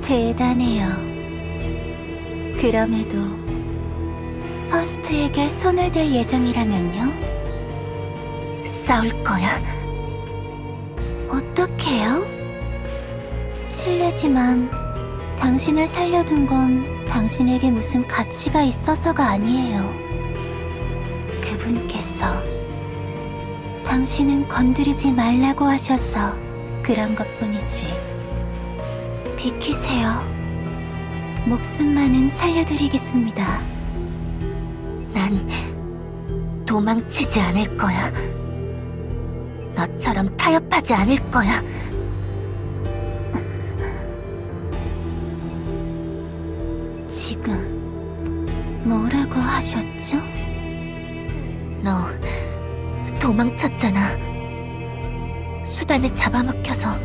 대단해요. 그럼에도 퍼스트에게 손을 댈 예정이라면요? 싸울 거야. 어떡해요? 실례지만 당신을 살려둔 건 당신에게 무슨 가치가 있어서가 아니에요. 그분께서 당신은 건드리지 말라고 하셔서 그런 것뿐이지. 비키세요. 목숨만은 살려드리겠습니다. 난 도망치지 않을 거야. 너처럼 타협하지 않을 거야. 지금 뭐라고 하셨죠? 너 도망쳤잖아. 수단에 잡아먹혀서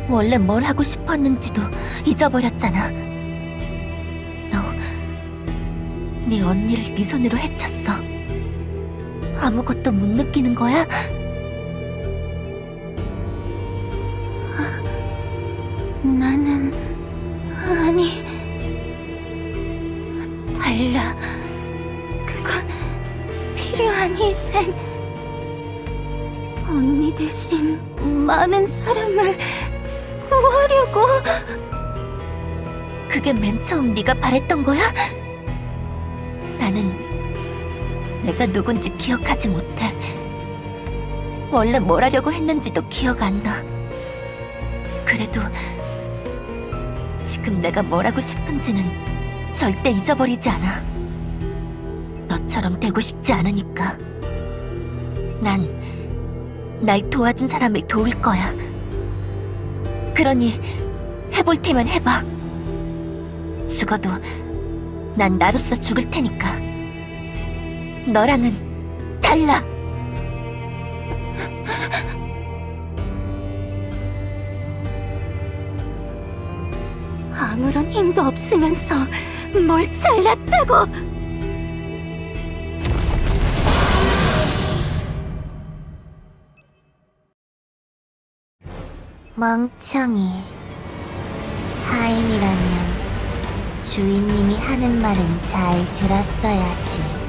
원래 뭘 하고 싶었는지도 잊어버렸잖아. 너 네 언니를 네 손으로 해쳤어. 아무것도 못 느끼는 거야? 나는 아니 달라. 그건 필요한 희생. 언니 대신 많은 사람을 구하려고. 그게 맨 처음 네가 바랬던 거야? 나는 내가 누군지 기억하지 못해. 원래 뭘 하려고 했는지도 기억 안 나. 그래도 지금 내가 뭘 하고 싶은지는 절대 잊어버리지 않아. 너처럼 되고 싶지 않으니까. 난 날 도와준 사람을 도울 거야. 그러니 해볼 테면 해봐. 죽어도 난 나로서 죽을 테니까. 너랑은 달라. 아무런 힘도 없으면서 뭘 잘났다고. 멍청이. 하인이라면 주인님이 하는 말은 잘 들었어야지.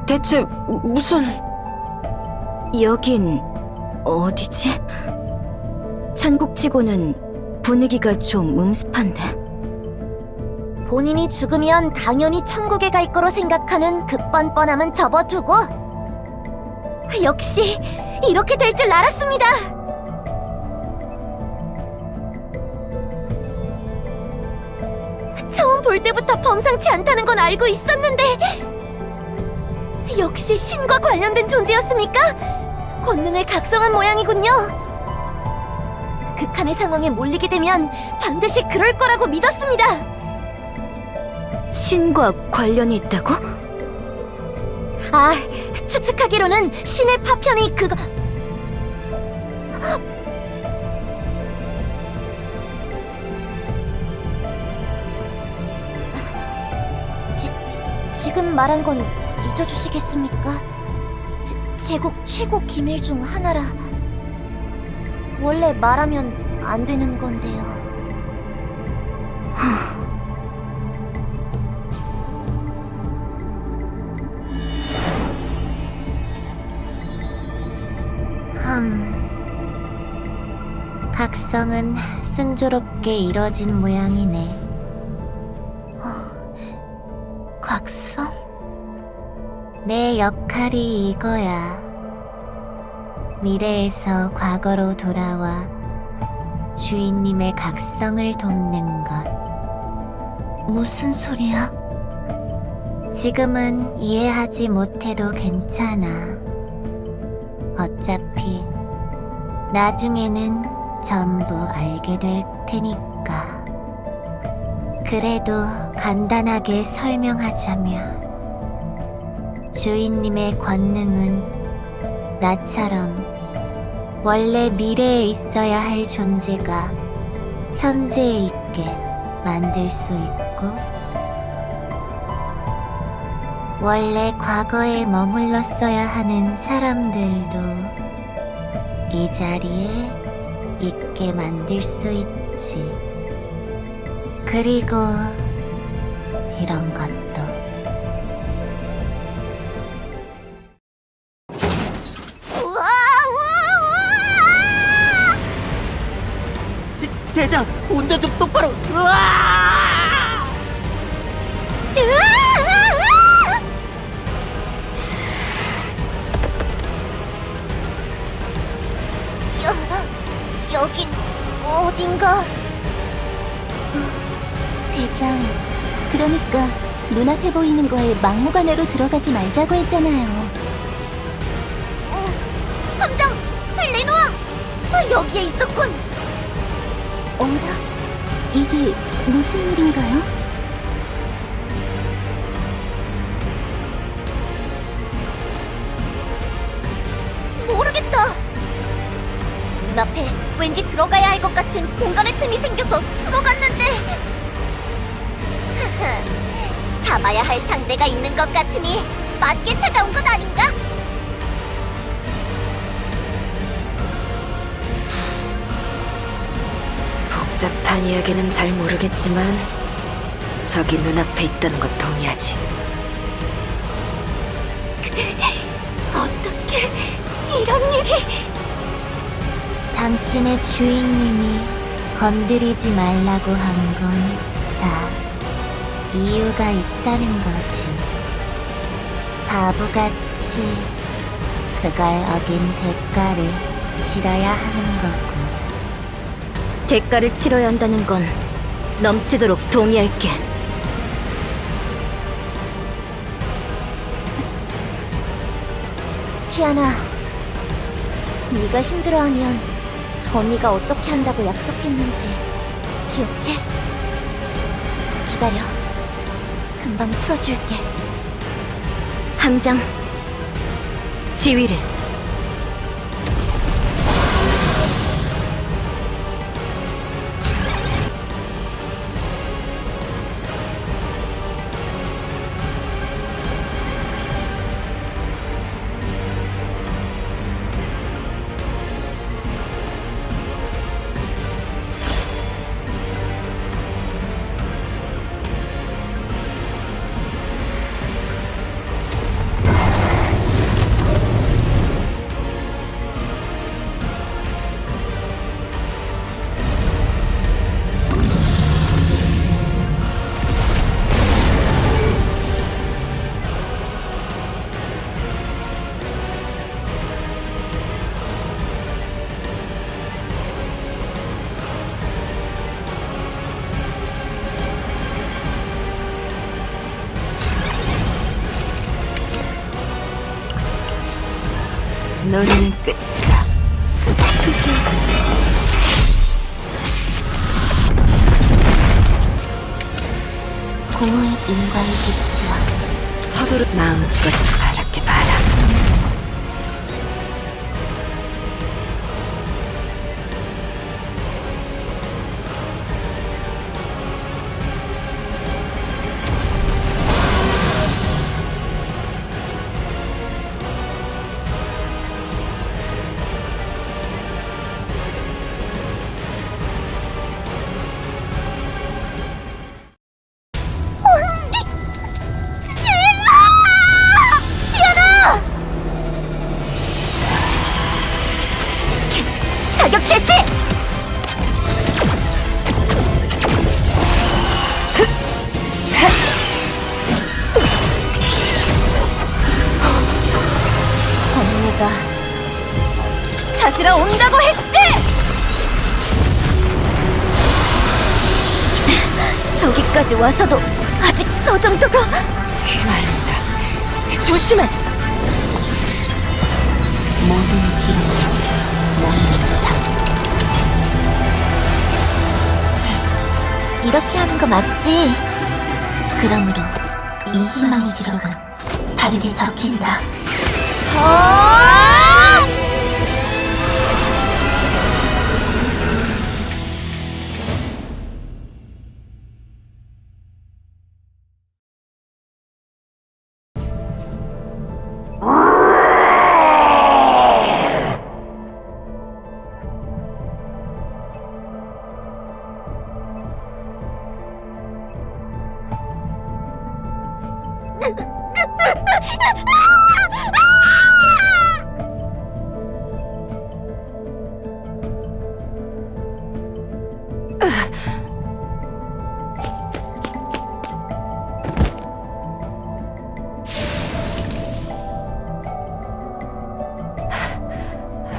대체 무슨... 여긴 어디지? 천국치고는 분위기가 좀 음습한데. 본인이 죽으면 당연히 천국에 갈 거로 생각하는 그 뻔뻔함은 접어두고 역시 이렇게 될 줄 알았습니다. 처음 볼 때부터 범상치 않다는 건 알고 있었는데 역시 신과 관련된 존재였습니까? 권능을 각성한 모양이군요. 극한의 상황에 몰리게 되면 반드시 그럴 거라고 믿었습니다. 신과 관련이 있다고? 아, 추측하기로는 신의 파편이 그거... 지금 말한 건 잊어주시겠습니까? 제국 최고 기밀 중 하나라. 원래 말하면 안 되는 건데요. 각성은 순조롭게 이뤄진 모양이네. 각성? 내 역할이 이거야. 미래에서 과거로 돌아와 주인님의 각성을 돕는 것. 무슨 소리야? 지금은 이해하지 못해도 괜찮아. 어차피 나중에는 전부 알게 될 테니까. 그래도 간단하게 설명하자면 주인님의 권능은 나처럼 원래 미래에 있어야 할 존재가 현재에 있게 만들 수 있고, 원래 과거에 머물렀어야 하는 사람들도 이 자리에 있게 만들 수 있지. 그리고 이런 것도. 우와! 대장, 운전 좀 똑바로. 여긴 어딘가? 대장, 그러니까 눈앞에 보이는 거에 막무가내로 들어가지 말자고 했잖아요. 함장! 레노아! 여기에 있었군! 어라? 이게 무슨 일인가요? 모르겠다! 눈앞에 왠지 들어가야 할 것 같은 공간의 틈이 생겨서 들어갔는데 잡아야 할 상대가 있는 것 같으니 맞게 찾아온 건 아닌가? 복잡한 이야기는 잘 모르겠지만 저기 눈앞에 있다는 것 동의하지. 어떻게 이런 일이? 당신의 주인님이 건드리지 말라고 한 건 다 이유가 있다는 거지. 바보같이 그걸 어긴 대가를 치러야 하는 거고. 대가를 치러야 한다는 건 넘치도록 동의할게. 티아나, 네가 힘들어하면 언니가 어떻게 한다고 약속했는지 기억해? 기다려. 금방 풀어줄게. 함장, 지휘를. 놀이는 끝이다. 시시. 공허의 인과의 빛이야. 서두르 마음껏 바랄게 바라. 사격 개시! 언니가 찾으러 온다고 했지! 여기까지 와서도 아직 저 정도가... 휘말린다. 조심해! 모든 기록이 모든 장소. 이렇게 하는 거 맞지? 그러므로 이 희망의 기록은 다르게 적힌다.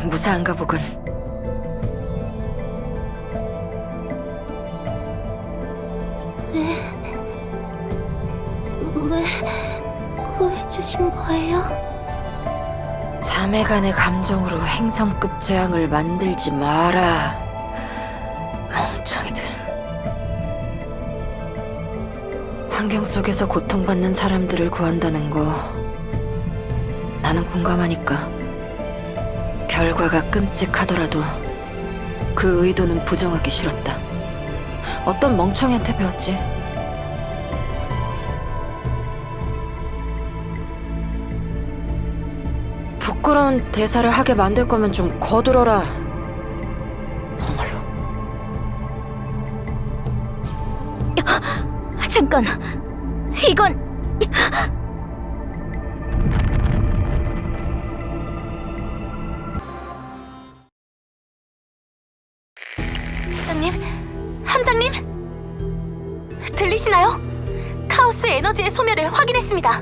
무사한가 보군. 왜 구해주신 거예요? 자매간의 감정으로 행성급 재앙을 만들지 마라. 멍청이들. 환경 속에서 고통받는 사람들을 구한다는 거 나는 공감하니까. 결과가 끔찍하더라도 그 의도는 부정하기 싫었다. 어떤 멍청이한테 배웠지. 부끄러운 대사를 하게 만들 거면 좀 거들어라. 정말로. 잠깐, 이건... 함장님? 들리시나요? 카오스 에너지의 소멸을 확인했습니다.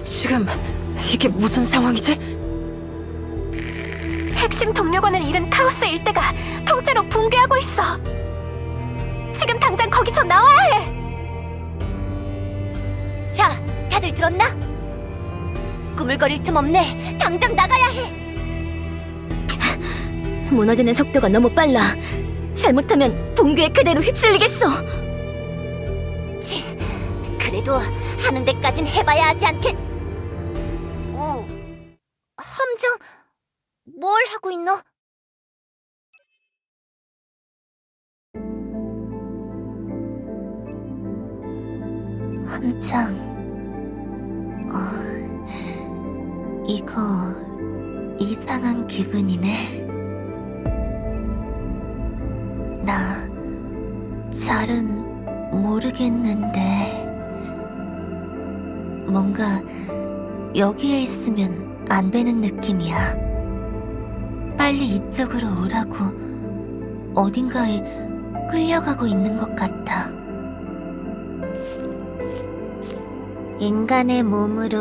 지금 이게 무슨 상황이지? 핵심 동력원을 잃은 카오스 일대가 통째로 붕괴하고 있어. 지금 당장 거기서 나와야 해. 자, 다들 들었나? 꾸물거릴 틈 없네. 당장 나가야 해. 무너지는 속도가 너무 빨라. 잘못하면 붕괴에 그대로 휩쓸리겠어. 그래도 하는 데까진 해봐야 하지 않겠... 함장, 뭘 하고 있노? 함장, 이거 이상한 기분이네. 나 잘은 모르겠는데 뭔가 여기에 있으면 안 되는 느낌이야. 빨리 이쪽으로 오라고 어딘가에 끌려가고 있는 것 같아. 인간의 몸으로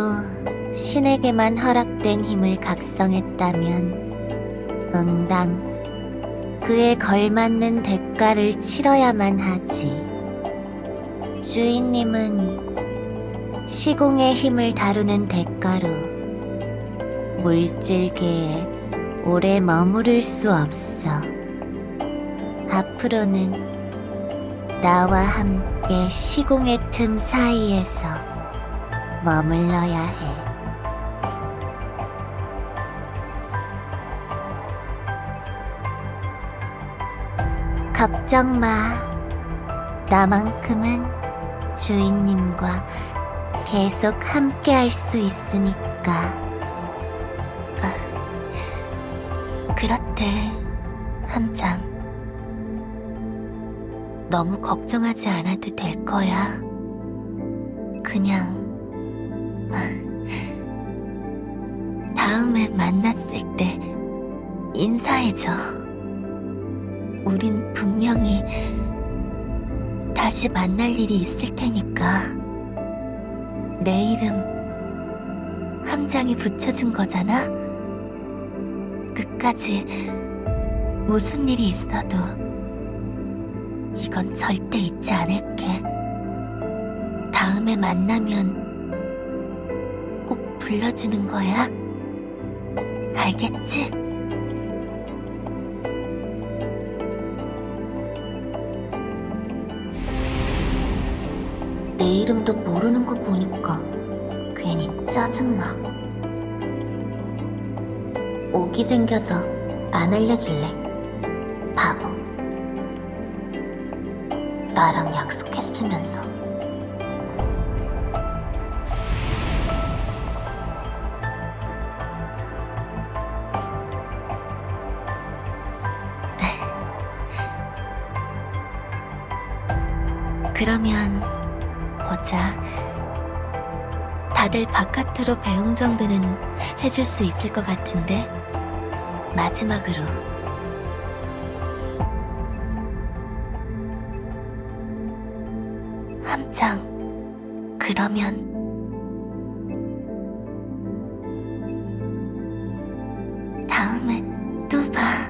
신에게만 허락된 힘을 각성했다면 응당 그에 걸맞는 대가를 치러야만 하지. 주인님은 시공의 힘을 다루는 대가로 물질계에 오래 머무를 수 없어. 앞으로는 나와 함께 시공의 틈 사이에서 머물러야 해. 걱정 마. 나만큼은 주인님과 계속 함께 할 수 있으니까. 그렇대, 함장. 너무 걱정하지 않아도 될 거야. 그냥 다음에 만났을 때 인사해줘. 우린 분명히 다시 만날 일이 있을 테니까. 내 이름 함장이 붙여준 거잖아? 끝까지 무슨 일이 있어도 이건 절대 잊지 않을게. 다음에 만나면 꼭 불러주는 거야. 알겠지? 내 이름도 모르는 거 보니까 괜히 짜증나. 오기 생겨서 안 알려줄래? 바보. 나랑 약속했으면서. 그러면 보자. 다들 바깥으로 배웅 정도는 해줄 수 있을 것 같은데. 마지막으로 함장, 그러면 다음에 또 봐.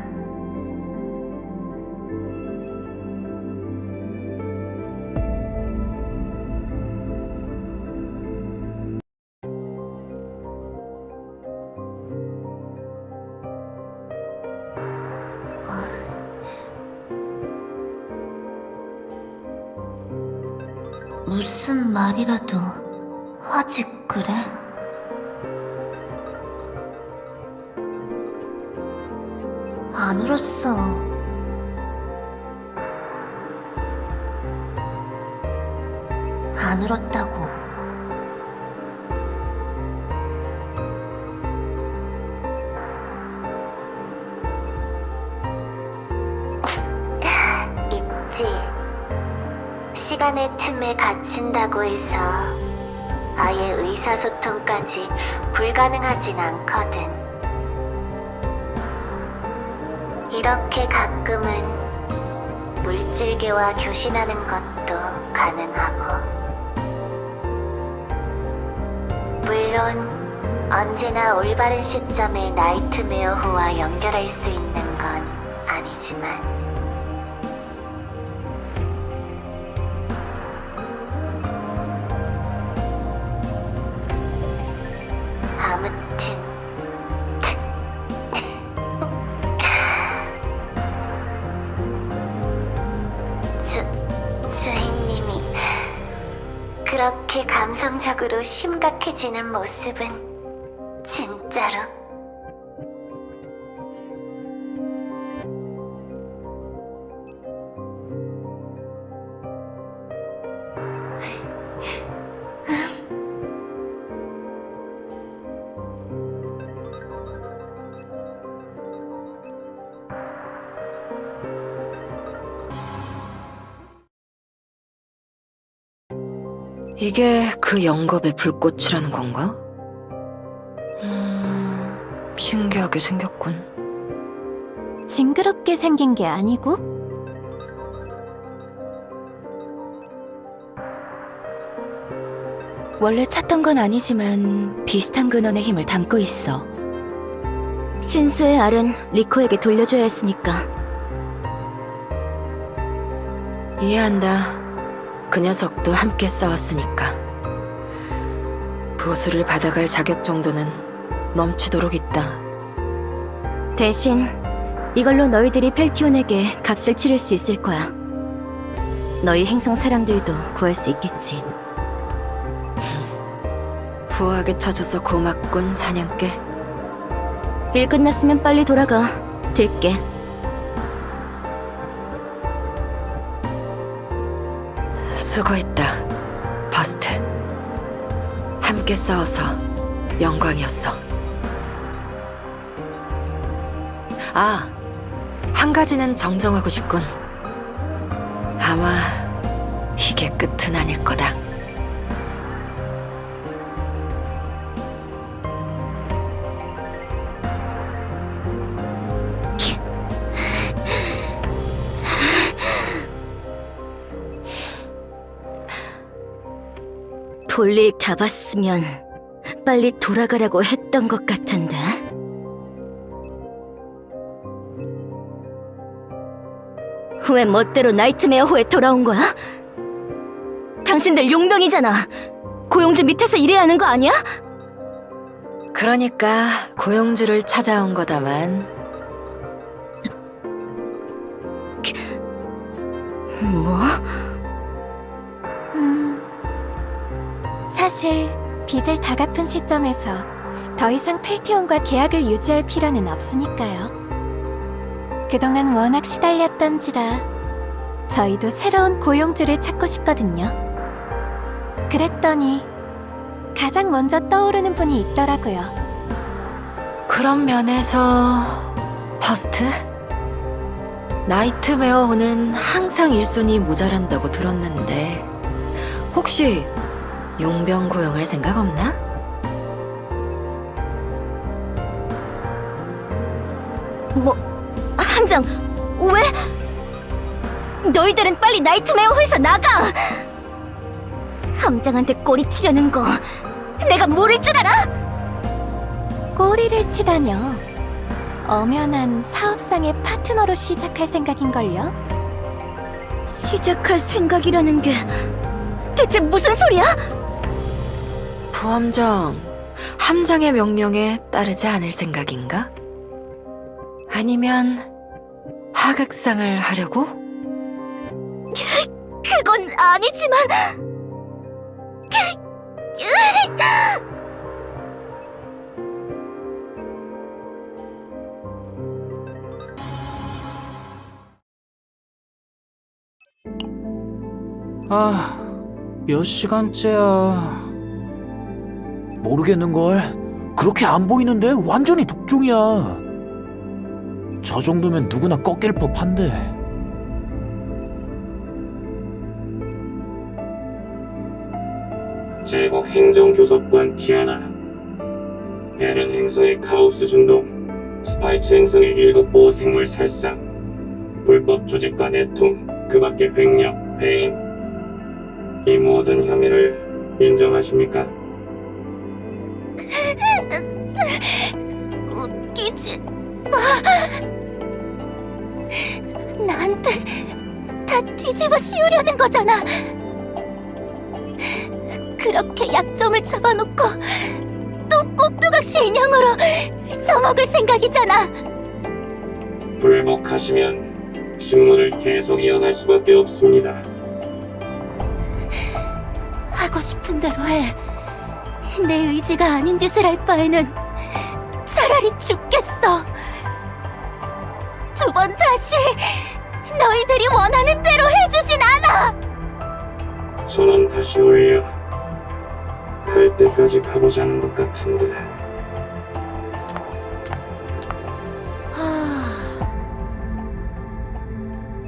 무슨 말이라도 하지 그래? 안 울었어. 안 울었다고. 있지. 시간의 틈에 갇힌다고 해서 아예 의사소통까지 불가능하진 않거든. 이렇게 가끔은 물질계와 교신하는 것도 가능하고, 물론 언제나 올바른 시점에 나이트메어호와 연결할 수 있는 건 아니지만. 아무튼 주인님이 그렇게 감성적으로 심각해지는 모습은 진짜로 이게 그 영겁의 불꽃이라는 건가? 신기하게 생겼군. 징그럽게 생긴 게 아니고? 원래 찾던 건 아니지만 비슷한 근원의 힘을 담고 있어. 신수의 알은 리코에게 돌려줘야 했으니까. 이해한다. 그 녀석도 함께 싸웠으니까. 보수를 받아갈 자격 정도는 넘치도록 있다. 대신 이걸로 너희들이 펠티온에게 값을 치를 수 있을 거야. 너희 행성 사람들도 구할 수 있겠지. 후하게 쳐줘서 고맙군, 사냥개. 일 끝났으면 빨리 돌아가. 들게. 수고했다, 버스트. 함께 싸워서 영광이었어. 아, 한 가지는 정정하고 싶군. 아마 이게 끝은 아닐 거다. 볼일 다 봤으면 빨리 돌아가라고 했던 것 같은데. 왜 멋대로 나이트메어호에 돌아온 거야? 당신들 용병이잖아. 고용주 밑에서 일해야 하는 거 아니야? 그러니까 고용주를 찾아온 거다만. 뭐? 사실 빚을 다 갚은 시점에서 더 이상 펠티온과 계약을 유지할 필요는 없으니까요. 그동안 워낙 시달렸던지라 저희도 새로운 고용주를 찾고 싶거든요. 그랬더니 가장 먼저 떠오르는 분이 있더라고요. 그런 면에서 버스트? 나이트메어호는 항상 일손이 모자란다고 들었는데 혹시 용병 고용할 생각 없나? 뭐, 함장, 왜? 너희들은 빨리 나이트메어호에서 나가! 함장한테 꼬리 치려는 거 내가 모를 줄 알아? 꼬리를 치다뇨. 엄연한 사업상의 파트너로 시작할 생각인걸요? 시작할 생각이라는 게 대체 무슨 소리야? 부함정, 함장의 명령에 따르지 않을 생각인가? 아니면 하극상을 하려고? 그건 아니지만... 아, 몇 시간째야. 모르겠는걸. 그렇게 안 보이는데 완전히 독종이야. 저 정도면 누구나 꺾일 법한데. 제국 행정교섭관 티아나, 베른 행성의 카오스 준동, 스파이츠 행성의 1급 보호 생물 살상, 불법 조직과 내통, 그 밖의 횡령, 배임, 이 모든 혐의를 인정하십니까? 웃기지 마. 나한테 다 뒤집어 씌우려는 거잖아. 그렇게 약점을 잡아놓고 또 꼭두각시 인형으로 써먹을 생각이잖아. 불복하시면 신문을 계속 이어갈 수밖에 없습니다. 하고 싶은 대로 해. 내 의지가 아닌 짓을 할 바에는 차라리 죽겠어. 두 번 다시 너희들이 원하는 대로 해주진 않아. 전원 다시 올려. 갈 때까지 가보자는 것 같은데.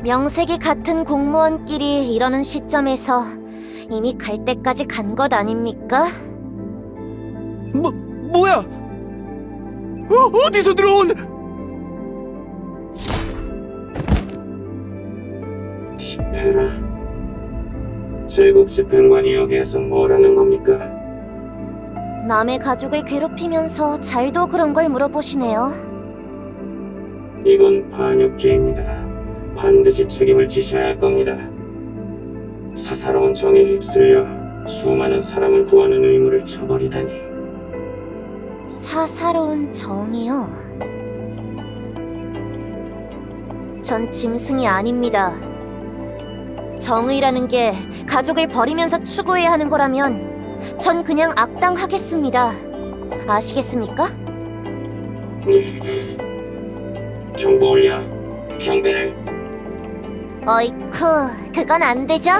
명색이 같은 공무원끼리 이러는 시점에서 이미 갈 때까지 간 것 아닙니까? 뭐야? 어디서 들어온? 티페라, 제국 집행관이 여기에서 뭐라는 겁니까? 남의 가족을 괴롭히면서 잘도 그런 걸 물어보시네요. 이건 반역죄입니다. 반드시 책임을 지셔야 할 겁니다. 사사로운 정에 휩쓸려 수많은 사람을 구하는 의무를 저버리다니. 사사로운 정이요? 전 짐승이 아닙니다. 정의라는 게 가족을 버리면서 추구해야 하는 거라면 전 그냥 악당하겠습니다. 아시겠습니까? 경보 올려. 경배를. 어이쿠, 그건 안 되죠?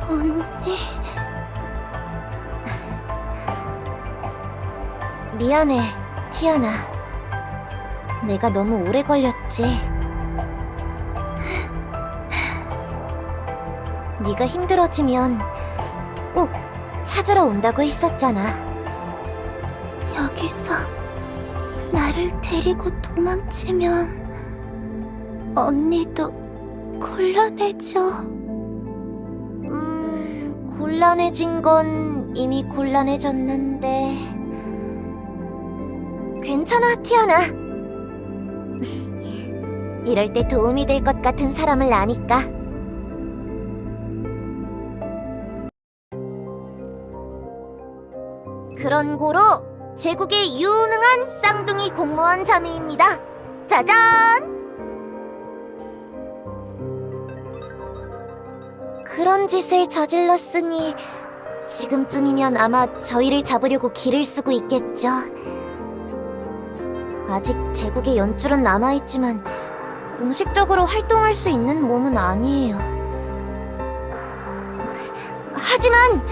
언니. 미안해, 티아나. 내가 너무 오래 걸렸지. 네가 힘들어지면 꼭 찾으러 온다고 했었잖아. 여기서 나를 데리고 도망치면 언니도 곤란해져. 곤란해진 건 이미 곤란해졌는데. 괜찮아, 티아나. 이럴 때 도움이 될 것 같은 사람을 아니까. 그런 고로 제국의 유능한 쌍둥이 공무원 자매입니다. 짜잔! 그런 짓을 저질렀으니 지금쯤이면 아마 저희를 잡으려고 길을 쓰고 있겠죠. 아직 제국의 연줄은 남아있지만 공식적으로 활동할 수 있는 몸은 아니에요. 하지만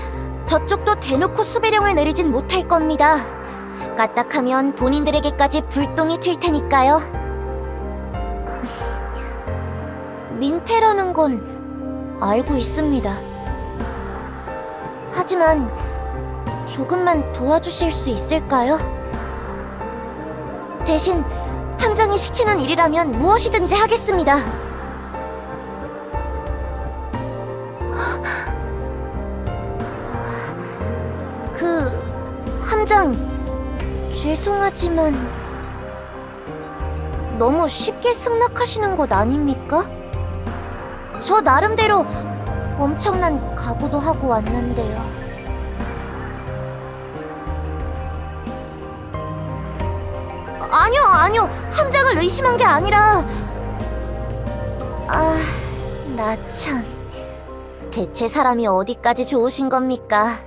저쪽도 대놓고 수배령을 내리진 못할 겁니다. 까딱하면 본인들에게까지 불똥이 튈 테니까요. 민폐라는 건 알고 있습니다. 하지만 조금만 도와주실 수 있을까요? 대신 함장이 시키는 일이라면 무엇이든지 하겠습니다. 함장, 죄송하지만 너무 쉽게 승낙하시는 것 아닙니까? 저 나름대로 엄청난 각오도 하고 왔는데요. 아니요. 함장을 의심한 게 아니라... 나 참... 대체 사람이 어디까지 좋으신 겁니까?